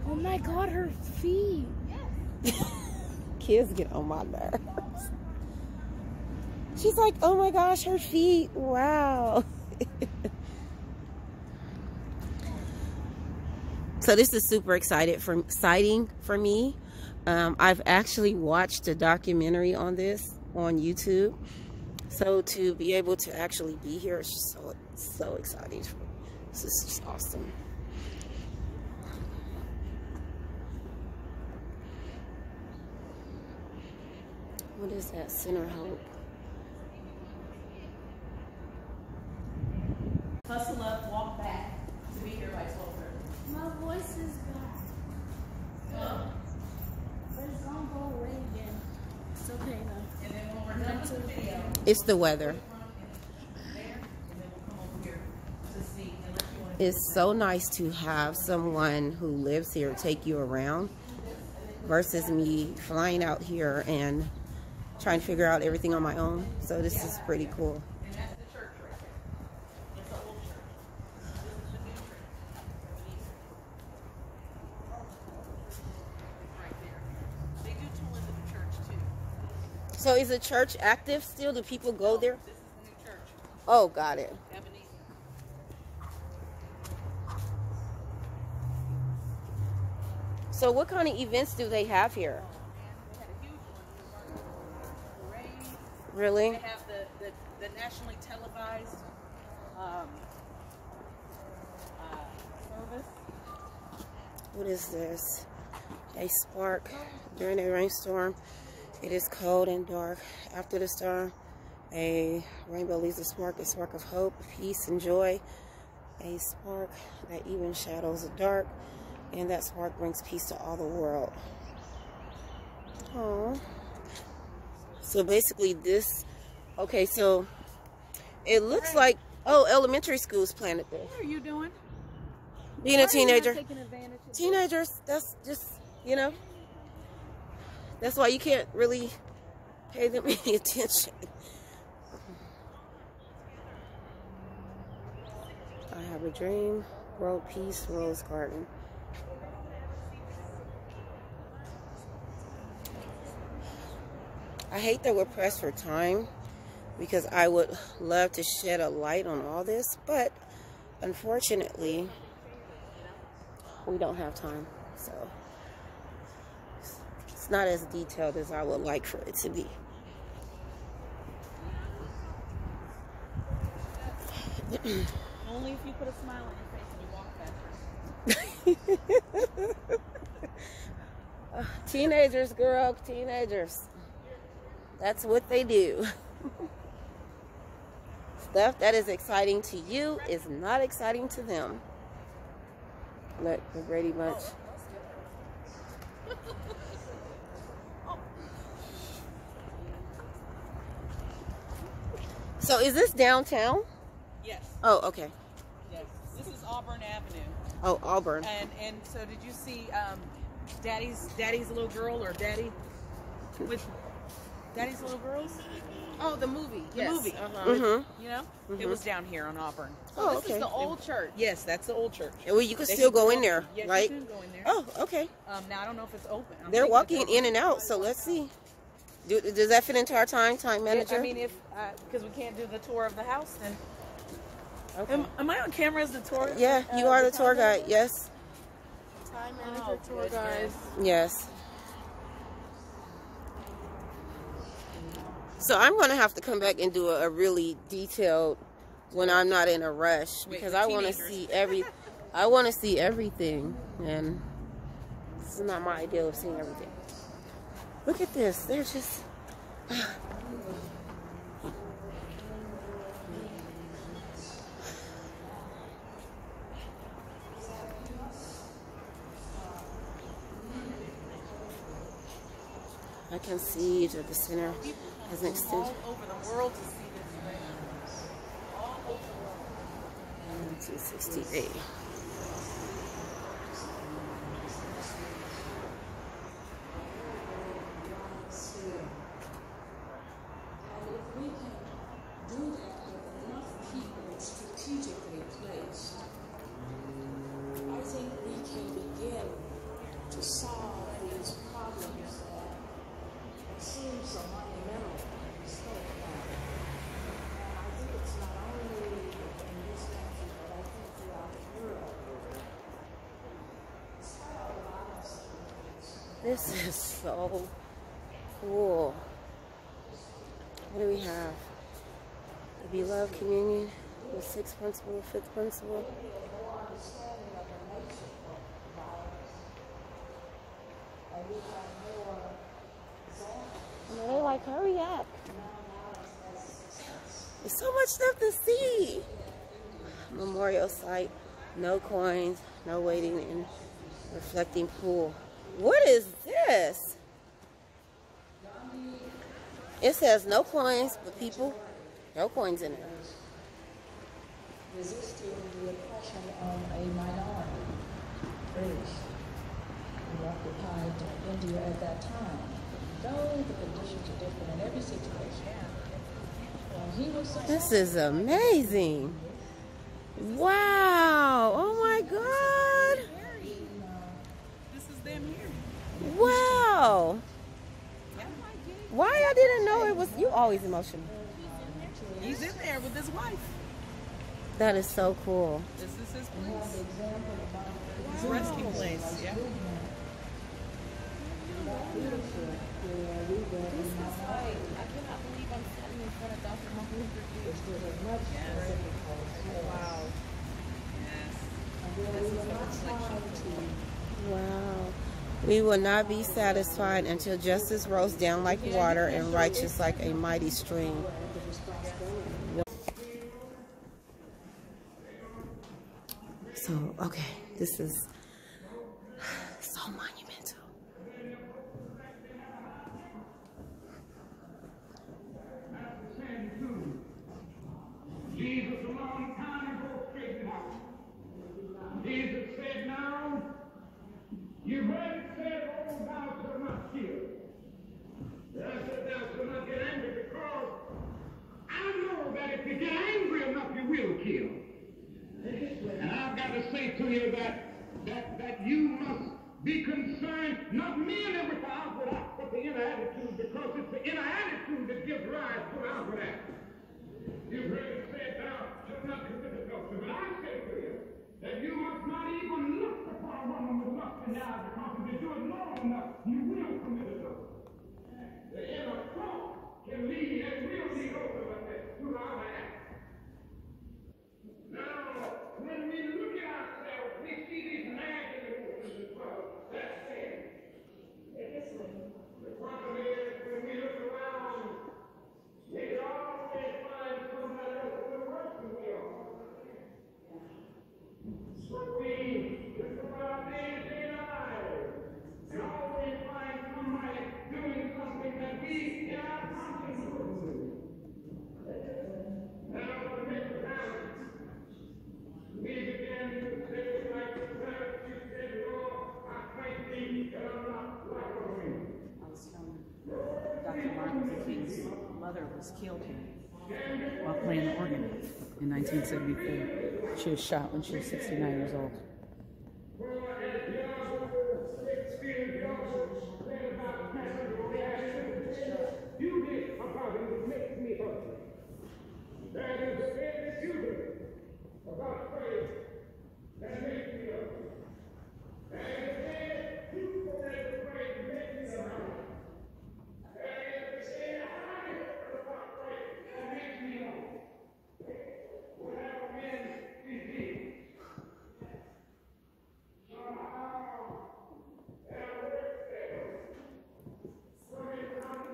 Oh my God, her feet. Yes. Kids get on my nerves. She's like, oh my gosh, her feet. Wow. So this is super exciting for me. I've actually watched a documentary on this on YouTube. So to be able to actually be here is just so exciting. This is just awesome. What is that? Center Hope. Hustle up, walk back to be here by 12:30. My voice is back. But it's gonna go away again. It's okay though. And then when we're done with the video, It's the weather. It's so nice to have someone who lives here take you around versus me flying out here and trying to figure out everything on my own. So this is pretty cool. and that's the church right there. It's the old church. This is the new church. Right there. They do tool into the church too. So is the church active still? Do people go there? This is the new church. Oh, got it. Ebony. So what kind of events do they have here? They had a huge one. Parade. Really? They have the nationally televised service. What is this? A spark during a rainstorm. It is cold and dark. After the storm, a rainbow leaves a spark of hope, peace, and joy. A spark that even shadows the dark, and that spark brings peace to all the world. Oh. So basically this, okay, so it looks like, oh, elementary school's planted this. What are you doing? Being a teenager. Teenagers, that's just, you know, that's why you can't really pay them any attention. I have a dream, world peace, rose garden. I hate that we're pressed for time because I would love to shed a light on all this, but unfortunately, we don't have time. So it's not as detailed as I would like for it to be. Only if you put a smile on your face and you walk faster. Teenagers, girl, teenagers. That's what they do. Stuff that is exciting to you is not exciting to them. Look, the Brady Bunch. So is this downtown? Yes. Oh, okay. Yes. This is Auburn Avenue. Oh, Auburn. And so did you see Daddy's little girl or Daddy with Daddy's Little Girls? Oh, the movie. The Yes. movie. Mm-hmm. You know? It was down here on Auburn. Oh, This okay. is the old church. Yes, that's the old church. Well, you can They still go in there, Yes, right? you can go in there. Oh, okay. Now I don't know if it's open. They're walking in and out, so let's see. Does that fit into our time manager? I mean, if because we can't do the tour of the house, then. Okay. Am I on camera as the tour? Yeah, you are the tour guide. Yes. Time manager, tour guide. Yes. So I'm going to have to come back and do a really detailed when I'm not in a rush because I want to see I want to see everything, and this is not my idea of seeing everything. Look at this. They're just I can see that the center has an extension. All over the world to see this. 1968. Strategically placed, I think we can begin to solve these problems that seem so monumental and so bad. And I think it's not only in this country, but I think throughout the world. Despite a lot of situations. This is so cool. What do we have? The Beloved Communion, the sixth principle, fifth principle. And they're like, hurry up. There's so much stuff to see. Memorial site, no coins, no waiting in reflecting pool. What is this? It says no coins, but people, no coins in it. Resisting the oppression of a minority, British, who occupied India at that time. Though the conditions are different in every situation. He was This is amazing. Wow. Oh my God. This is them here. Wow. Why I didn't know it was, you always emotional. He's in there with his wife. That is so cool. This is his place. His resting place. Yeah. Wow. We will not be satisfied until justice rolls down like water and righteous like a mighty stream. So, okay, this is so monumental. men that with the outward act, but the inner attitude, because it's the inner attitude that gives rise to the outward act. You've heard it said, thou shalt not commit adultery, but I say to you that you must not even look upon a woman with lust in the eye, because if you do it long enough, you will commit adultery. The inner thought can lead and will lead ultimately to the outer act. Now, when we look at ourselves, we see these nagging emotions as well. That's sin. The problem is, when we look around, we can always find somebody else who is worse than we are. So we look around day to day lives and always find somebody doing something that we in our conscience wouldn't do. Now, to make the balance, we begin to say like the Pharisees said, Lord, I thank thee that I'm not like a man. Dr. Martin Luther King's mother was killed while playing the organ in 1974. She was shot when she was 69 years old. You did about it, it makes me hurt. That is the way that you do about praise. That makes me hurt. That is the way you go into praise, it makes me hurt. That is the way I heard about praise, that makes me hurt. Whatever men we did.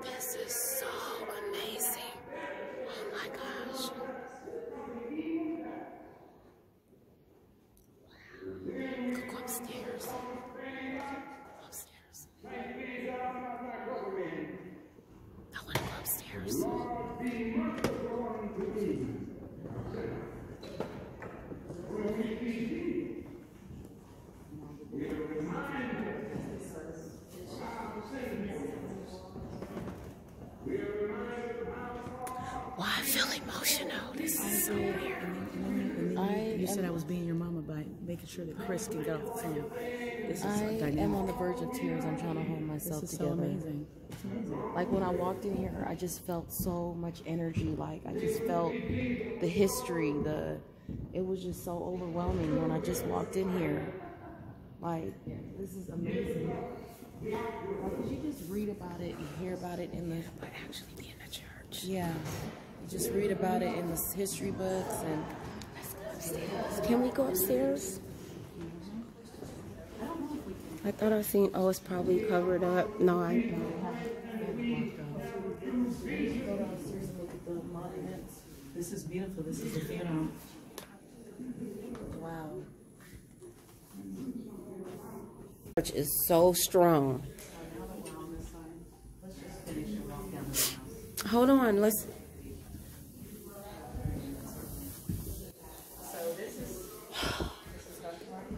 This is so amazing. Oh my gosh. Go upstairs. Upstairs. I want to go upstairs. Why I feel emotional. This is so weird. You said I was being your mama by making sure that Chris can get off the phone. This is I am on the verge of tears. I'm trying to hold myself This is together. so amazing. It's amazing. Like when I walked in here, I just felt so much energy. Like I just felt the history. It was just so overwhelming when I just walked in here. Like, this is amazing. Like, 'cause you just read about it, you hear about it in the, but actually be in the church. Yeah. You just read about it in the history books and let's go upstairs. Can we go upstairs? I thought I seen, oh, it's probably covered up. No, I go downstairs and look at the monuments. This is beautiful. This is a funeral. Wow. Church is so strong. Hold on, let's. So this is Dr. Martin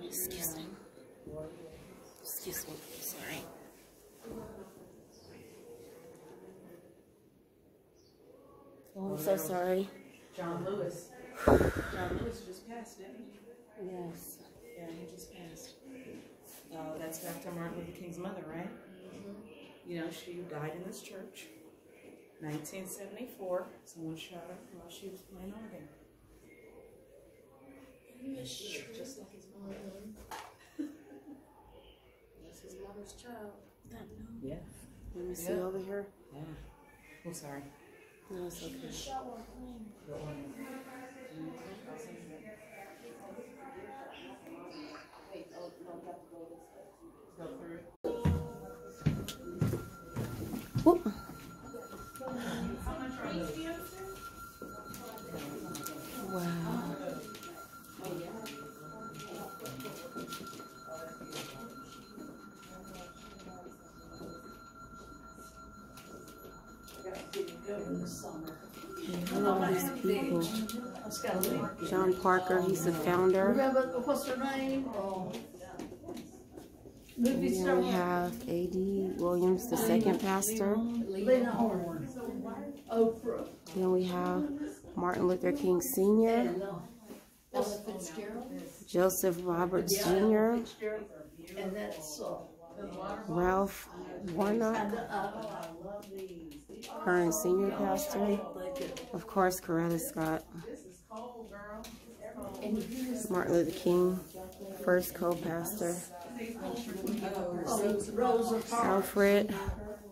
Excuse me. Excuse me. Sorry. Oh, I'm so sorry. John Lewis. John Lewis just passed, didn't he? Yes. Yeah, he just passed. That's Dr. Martin Luther King's mother, right? You know, she died in this church. 1974. Someone shot her while she was playing organ. Just like his mother. That's his mother's child. Yeah. Let me see over here. Yeah. I'm sorry. No, it's okay. Whoop. Wow. Look at all these people. John Parker, he's the founder. What's her name? And then we have A.D. Williams, the second pastor. Then we have Martin Luther King Sr. Joseph Roberts Jr., And that's Ralph Warnock, current senior pastor. Of course, Coretta Scott. Martin Luther King, first co-pastor. Alfred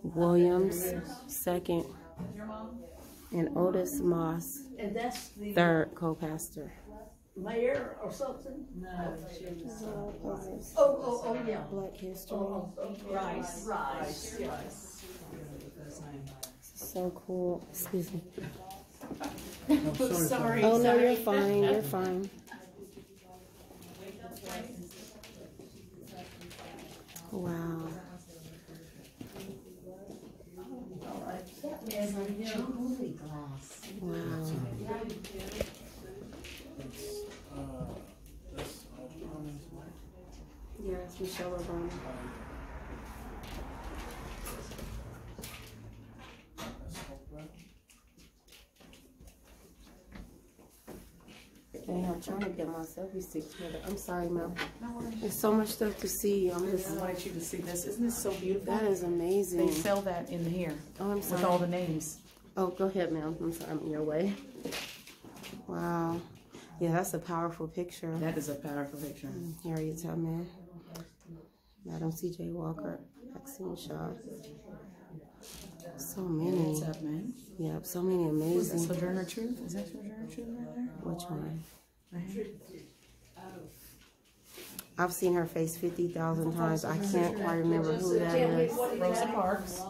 Williams, second. And Otis Moss, third co-pastor. Mayor or something? No, Oh, yeah. Black History. Rice. So cool. Excuse me. Sorry. Oh no, you're fine. You're fine. Wow. Wow. Yeah, it's Michelle Obama. Dang, I'm trying to get my selfie stick together. I'm sorry, ma'am. There's so much stuff to see. I wanted you to see this. Isn't this so beautiful? That is amazing. They sell that in here. Oh, I'm sorry. With all the names. Oh, go ahead, ma'am. I'm sorry, I'm in your way. Wow. Yeah, that's a powerful picture. That is a powerful picture. Harriet Tubman, Madam C.J. Walker, Maxine Shaw. So many. Harriet Tubman. Yep, so many amazing. Is that Sojourner Truth? Is that Sojourner Truth right there? Which one? Right here. I've seen her face 50,000 times. I can't quite remember who that is. Rosa Parks.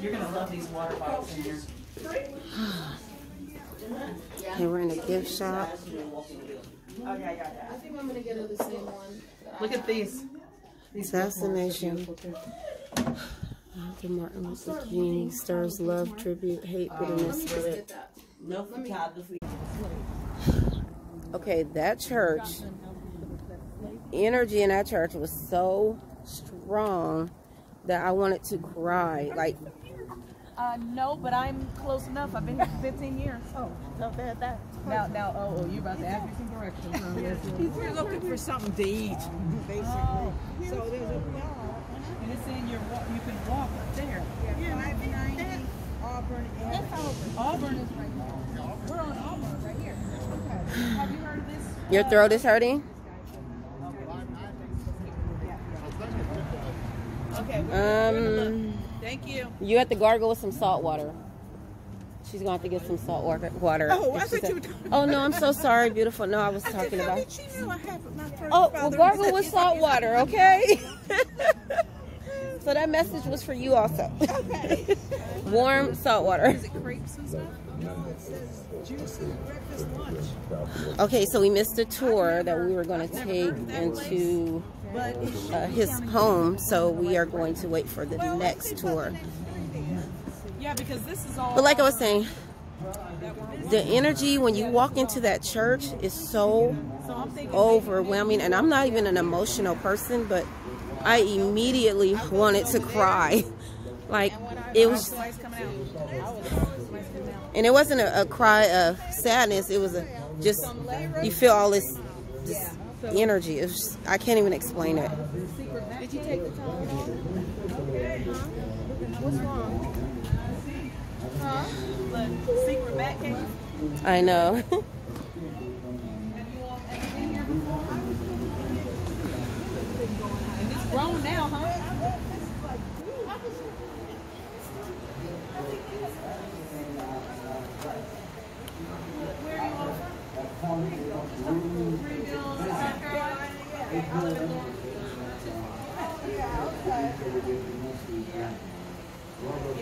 You're going to love these water bottles in here. Hey, we're in a gift shop. I think I'm going to get her the same one. Look at these. Assassination. After Martin Luther King stirs love, tribute, hate, bitterness, spirit. No photography. Okay, that church, energy in that church was so strong that I wanted to cry. Like, No, but I'm close enough. I've been here 15 years. Oh, so that. Now, you about to ask me some directions. We're looking for something to eat, basically. So there's a and it's in your you can walk up there. Yeah, 590 Auburn. Auburn is right there. We're on Auburn right here. Have you heard of this? Your throat is hurting? Okay. Thank you. You have to gargle with some salt water. She's going to have to get some salt water. Oh, I thought you were talking. Oh, no, I'm so sorry, beautiful. No, I was talking about. How did she know I have my first Oh, well, father gargle was- with salt water, okay? So that message was for you also. Okay. Warm salt water. Is it crepes and stuff? No, it says juicy breakfast lunch. Okay, so we missed a tour that we were going to take into his home, so we are going to wait for the next tour. Yeah, because this is all. But like I was saying, the energy when you walk into that church is so overwhelming, and I'm not even an emotional person, but I immediately wanted to cry. Like, it was, and it wasn't a cry of sadness, it was just, you feel all this energy. It was just, I can't even explain it. Did you take the time? What's wrong? Huh? Secret back cave. I know. It's grown now, huh? Where are you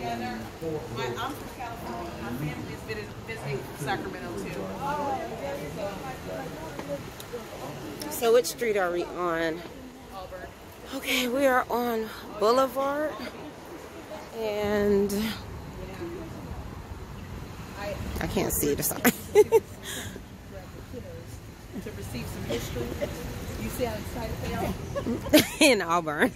I'm from California. My family is visiting from Sacramento too. So which street are we on? Auburn. Okay, we are on Boulevard, and I can't see the sign. To receive some history. You see how excited they are? In Auburn.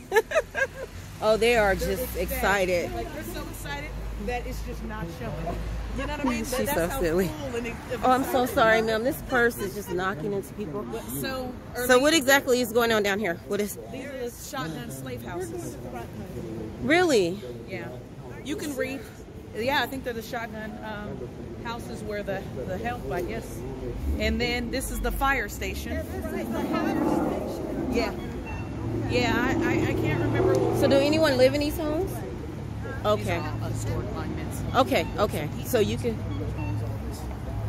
Oh, they are just excited. Like they're so excited. that it's just not showing. You know what I mean? She's so silly. Oh, I'm so sorry, ma'am. This purse is just knocking into people. So what exactly is going on down here? What is? These are the shotgun slave houses. Really? Yeah. You can read. Yeah, I think they're the shotgun houses where the help, I guess. And then this is the fire station. Yeah. Yeah, I can't remember. So do anyone live in these homes? Okay. Unstored monuments. Okay, okay. So you can...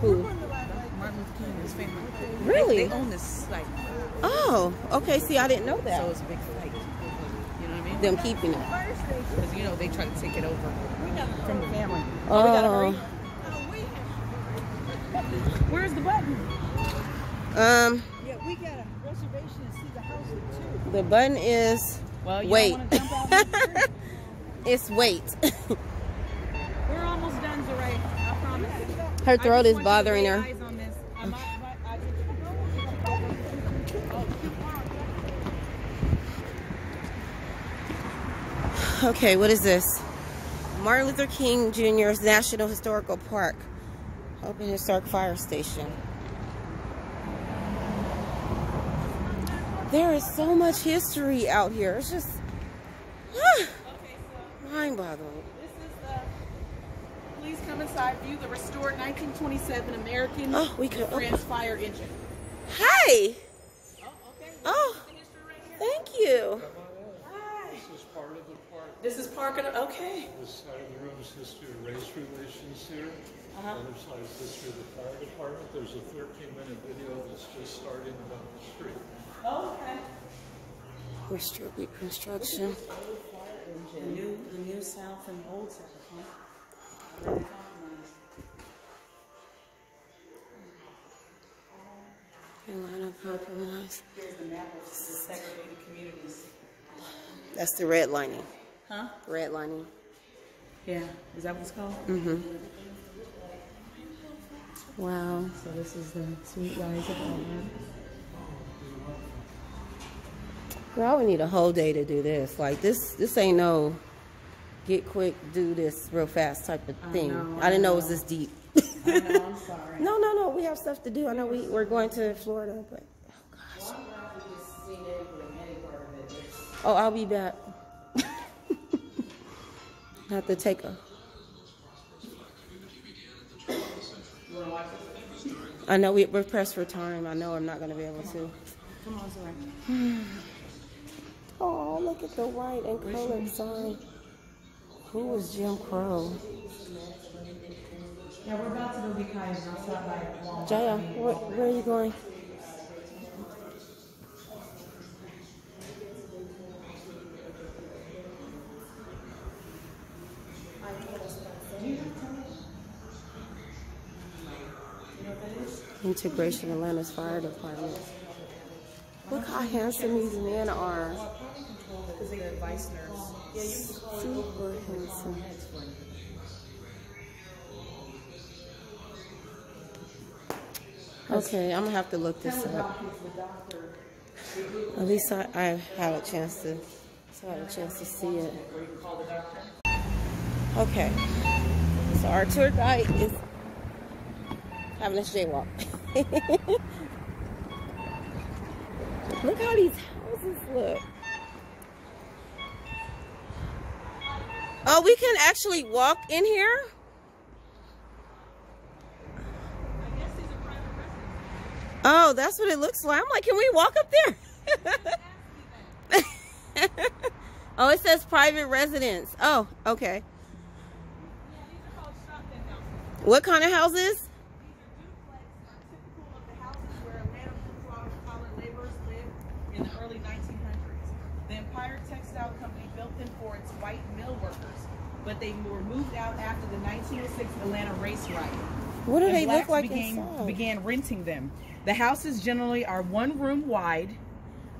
Who? Martin Luther King and his family. Really? They own this site. Oh, okay. See, I didn't know that. So it's a big fight. You know what I mean? Them keeping it. Because, you know, they try to take it over from the family. Oh. We gotta hurry. Where's the button? Yeah, we got a reservation to see the house too. The button is wait. It's wait. We're almost done, Zaray. I promise. Her throat is bothering her. Okay, what is this? Martin Luther King Jr.'s National Historical Park. Open Historic Fire Station. There is so much history out here. It's just mind-boggling. This is the, please come inside, view the restored 1927 American Friends fire engine. Hi! Oh, thank you. This is part of the park. Okay. This side of the room is history of race relations here. The other side is history of the fire department. There's a 13-minute video that's just starting about the street. Okay. Reconstruction. The new South and Old South, huh? Carolina compromise. Here's the map of the segregated communities. That's the redlining. Huh? Redlining. Yeah. Is that what it's called? Mm-hmm. Wow. So this is the sweet rise of Alma. Girl, I would need a whole day to do this. Like this ain't no get quick, do this real fast type of thing. I didn't know it was this deep. I know, I'm sorry. No, we have stuff to do. I know we're going to Florida, but oh gosh. Oh, I'll be back. Have to take a. I know we're pressed for time. I know I'm not going to be able to. Come on, Zoe. Oh, look at the white and colored sign. Who was Jim Crow? Yeah, we're about to go get Kaya. I'll stop by Walmart. Jaya, where are you going? Integration Atlanta's Fire Department. Look how handsome these men are. Because they're vice nurse. Yeah, super handsome. Okay, I'm gonna have to look this up. At least I had a chance to see it. Okay, so our tour guide is having us jaywalk. Look how these houses look. Oh, we can actually walk in here? Oh, that's what it looks like. I'm like, can we walk up there? Oh, it says private residence. Oh, okay. What kind of houses? In the early 1900s. The Empire Textile Company built them for its white mill workers, but they were moved out after the 1906 Atlanta race riot. What do they look like began renting them. The houses generally are 1 room wide,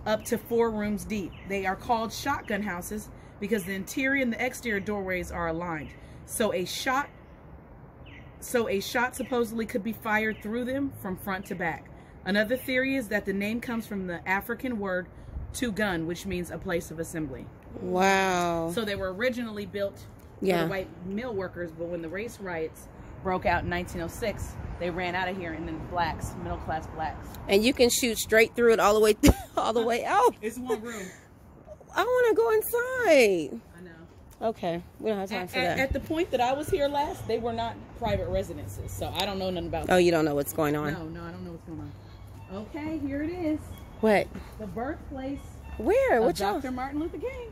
up to 4 rooms deep. They are called shotgun houses because the interior and the exterior doorways are aligned. So a shot supposedly could be fired through them from front to back. Another theory is that the name comes from the African word to gun, which means a place of assembly. Wow. So they were originally built for the white mill workers, but when the race riots broke out in 1906, they ran out of here, and then blacks, middle class blacks. And you can shoot straight through it all the way out. It's one room. I want to go inside. I know. Okay, we don't have time for that. At the point that I was here last, they were not private residences, so I don't know nothing about that. Oh, you don't know what's going on? No, I don't know what's going on. Okay, here it is. What? The birthplace. Where? Of Dr. Martin Luther King.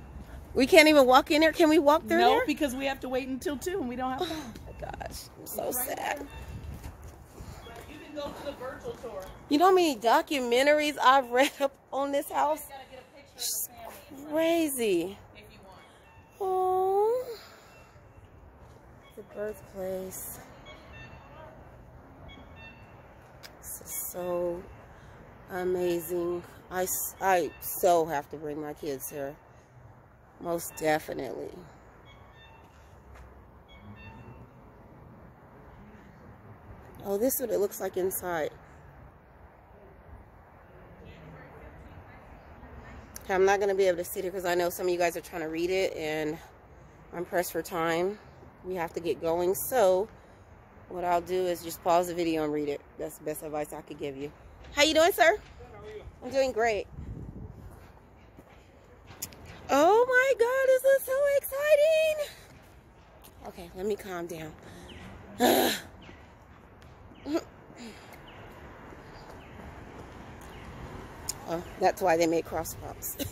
We can't even walk in there? Can we walk through there? No, because we have to wait until 2 and we don't have time. Oh my gosh, I'm so sad. You can go to the virtual tour. You know how many documentaries I've read up on this house? It's crazy. If you want. Oh, the birthplace. This is so amazing. I so have to bring my kids here. Most definitely. Oh, this is what it looks like inside. Okay, I'm not going to be able to sit here because I know some of you guys are trying to read it and I'm pressed for time. We have to get going. So what I'll do is just pause the video and read it. That's the best advice I could give you. How you doing, sir? Good, how are you? I'm doing great. Oh my God, this is so exciting. Okay, let me calm down. Oh, that's why they made crosswalks.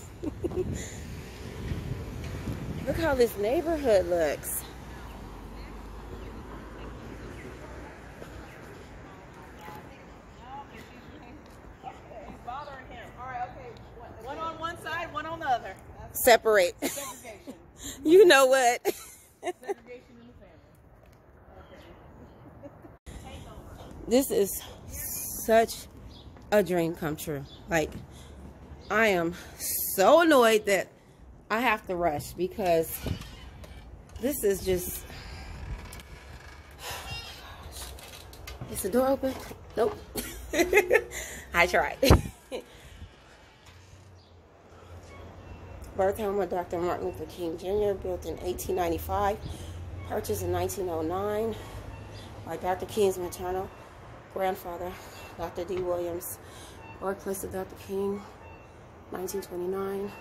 Look how this neighborhood looks. One on one side, one on the other. Separate. Segregation. You know what? Segregation in the family. This is such a dream come true. Like, I am so annoyed that I have to rush because this is just... Is the door open? Nope. I tried. Birth home of Dr. Martin Luther King Jr., built in 1895, purchased in 1909 by Dr. King's maternal grandfather, Dr. D. Williams. Birthplace of Dr. King, 1929.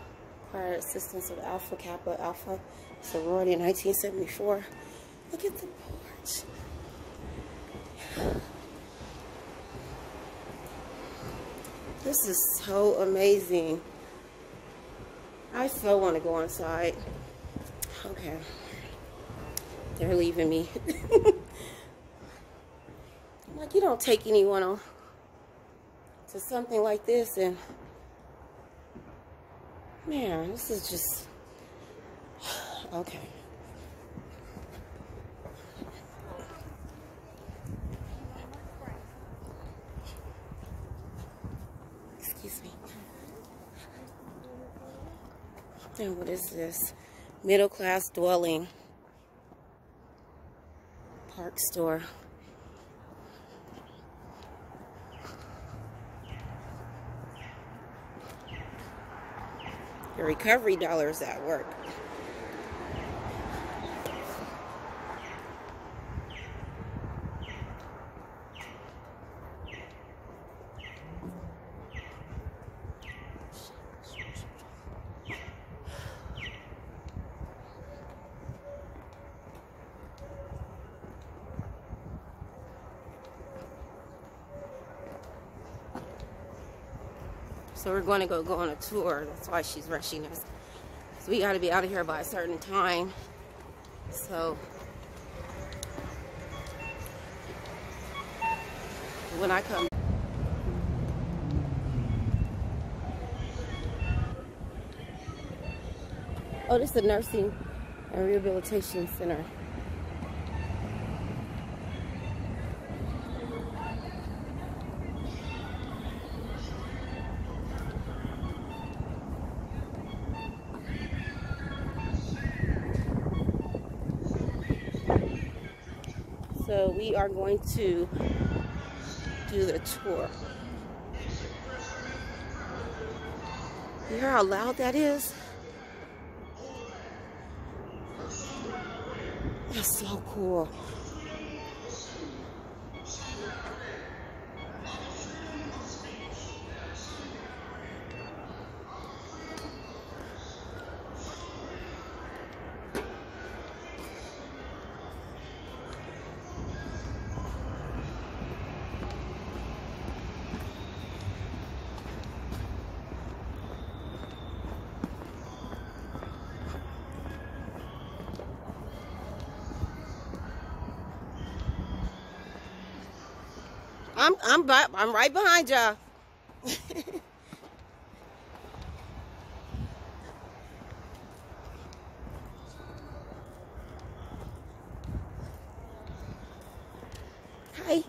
Acquired assistance of Alpha Kappa Alpha sorority in 1974. Look at the porch. This is so amazing. I so want to go inside. Okay. They're leaving me. Like, you don't take anyone on to something like this and man, this is just okay. Excuse me. And what is this? Middle class dwelling. Park store. The recovery dollars at work. So we're going to go on a tour. That's why she's rushing us. So we got to be out of here by a certain time. So when I come. Oh, this is the nursing and rehabilitation center. So we are going to do the tour. You hear how loud that is? That's so cool. I'm right behind y'all. Hi.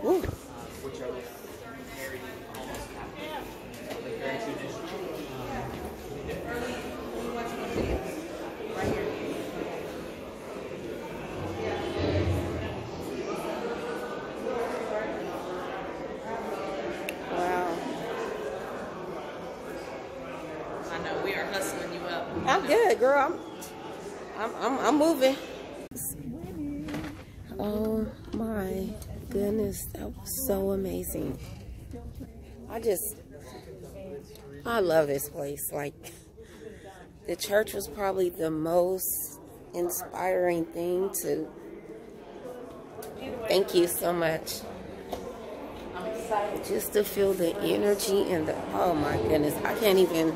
Ooh. I know we are hustling you up. I'm good, girl. I'm moving. Oh my goodness, that was so amazing. I love this place. Like, the church was probably the most inspiring thing to. Thank you so much. I'm excited just to feel the energy and the, oh my goodness, I can't even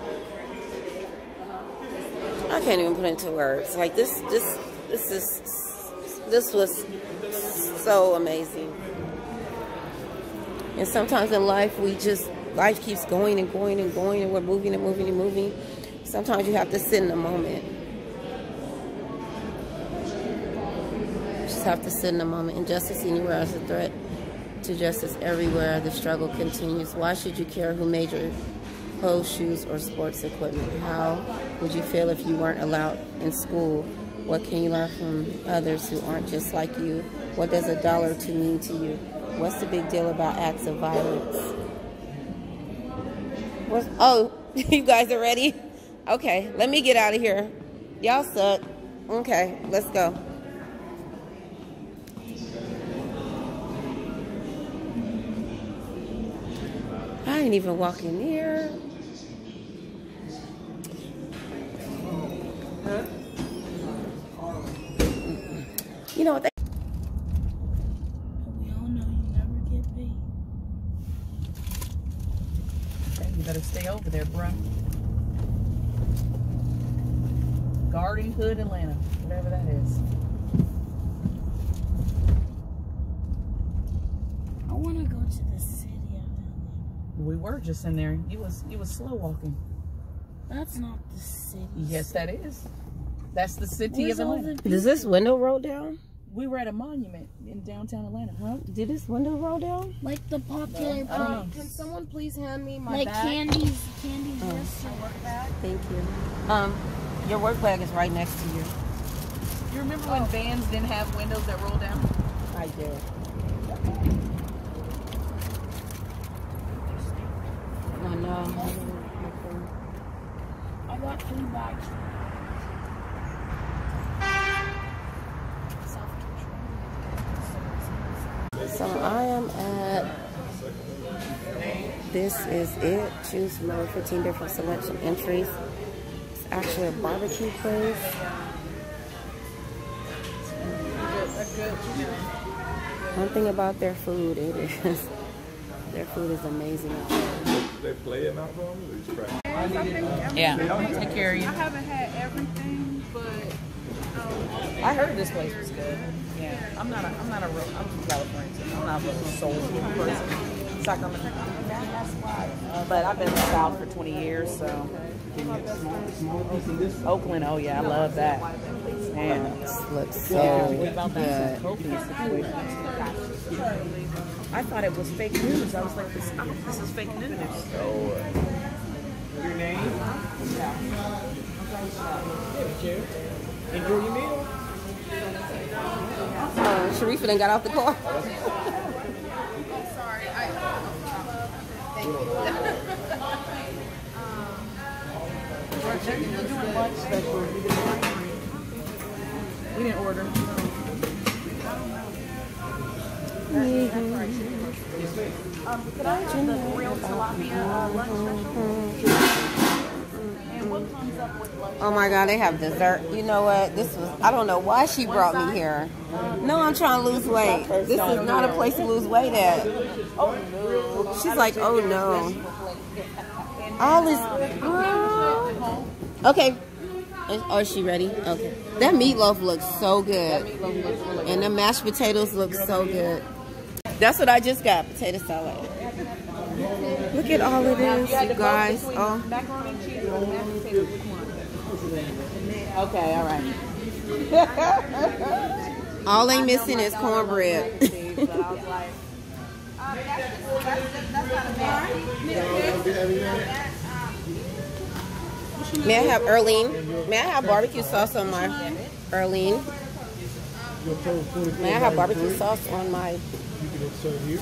put into words. Like this was so amazing. And sometimes in life, life keeps going and going and going, and we're moving and moving and moving. Sometimes you have to sit in the moment. You just have to sit in the moment. Injustice anywhere is a threat to justice everywhere. The struggle continues. Why should you care who made your clothes, shoes, or sports equipment? How would you feel if you weren't allowed in school? What can you learn from others who aren't just like you? What does $1 mean to you? What's the big deal about acts of violence? Oh, you guys are ready? Okay, let me get out of here. Y'all suck. Okay, let's go. I ain't even walking near. Huh? You know what they... We all know you never get paid. Okay, you better stay over there, bro. Garden Hood, Atlanta. Whatever that is. I want to go to the city of Atlanta. We were just in there. You was slow walking. That's not the city. Yes, that is. That's the city of Atlanta. Does this window roll down? We were at a monument in downtown Atlanta, huh? Did this window roll down? Like the popular Can someone please hand me my like bag? candies, yes. My work bag? Thank you. Your work bag is right next to you. You remember when vans didn't have windows that roll down? I do. I know. I got 3 bags. So I am at, this is it. Choose from over 15 different selection entries. It's actually a barbecue place. One thing about their food, their food is amazing. They play in Mount Vernon? Yeah, take care of you. I haven't had everything, but I heard this place was good. Yeah, I'm from California. So I'm not a soul food person. Sacramento. That's why but I've been in the South for 20 years, so. Oakland, oh yeah, I love that. Man, this looks so what about that good. situation? I thought it was fake news. I was like, this is fake news. Your name? Enjoy your meal. Sharifa done got off the car. We didn't order. Could I have the grilled tilapia lunch special? And what comes up with lunch? Oh my God, they have dessert. You know what? This was, I don't know why she brought me here. No, I'm trying to lose weight. This is not a place to lose weight at. Oh no. She's like, oh no. All this. Okay. Oh, is she ready? Okay. That meatloaf looks so good. And the mashed potatoes look so good. That's what I just got, potato salad. Look at all of this, you guys. Oh. Macaroni and cheese or mashed potatoes, which one? Okay, all right. All they missing is cornbread. May I have Earlene? May I have barbecue sauce on my Earlene? May I have barbecue sauce on my? You can insert here.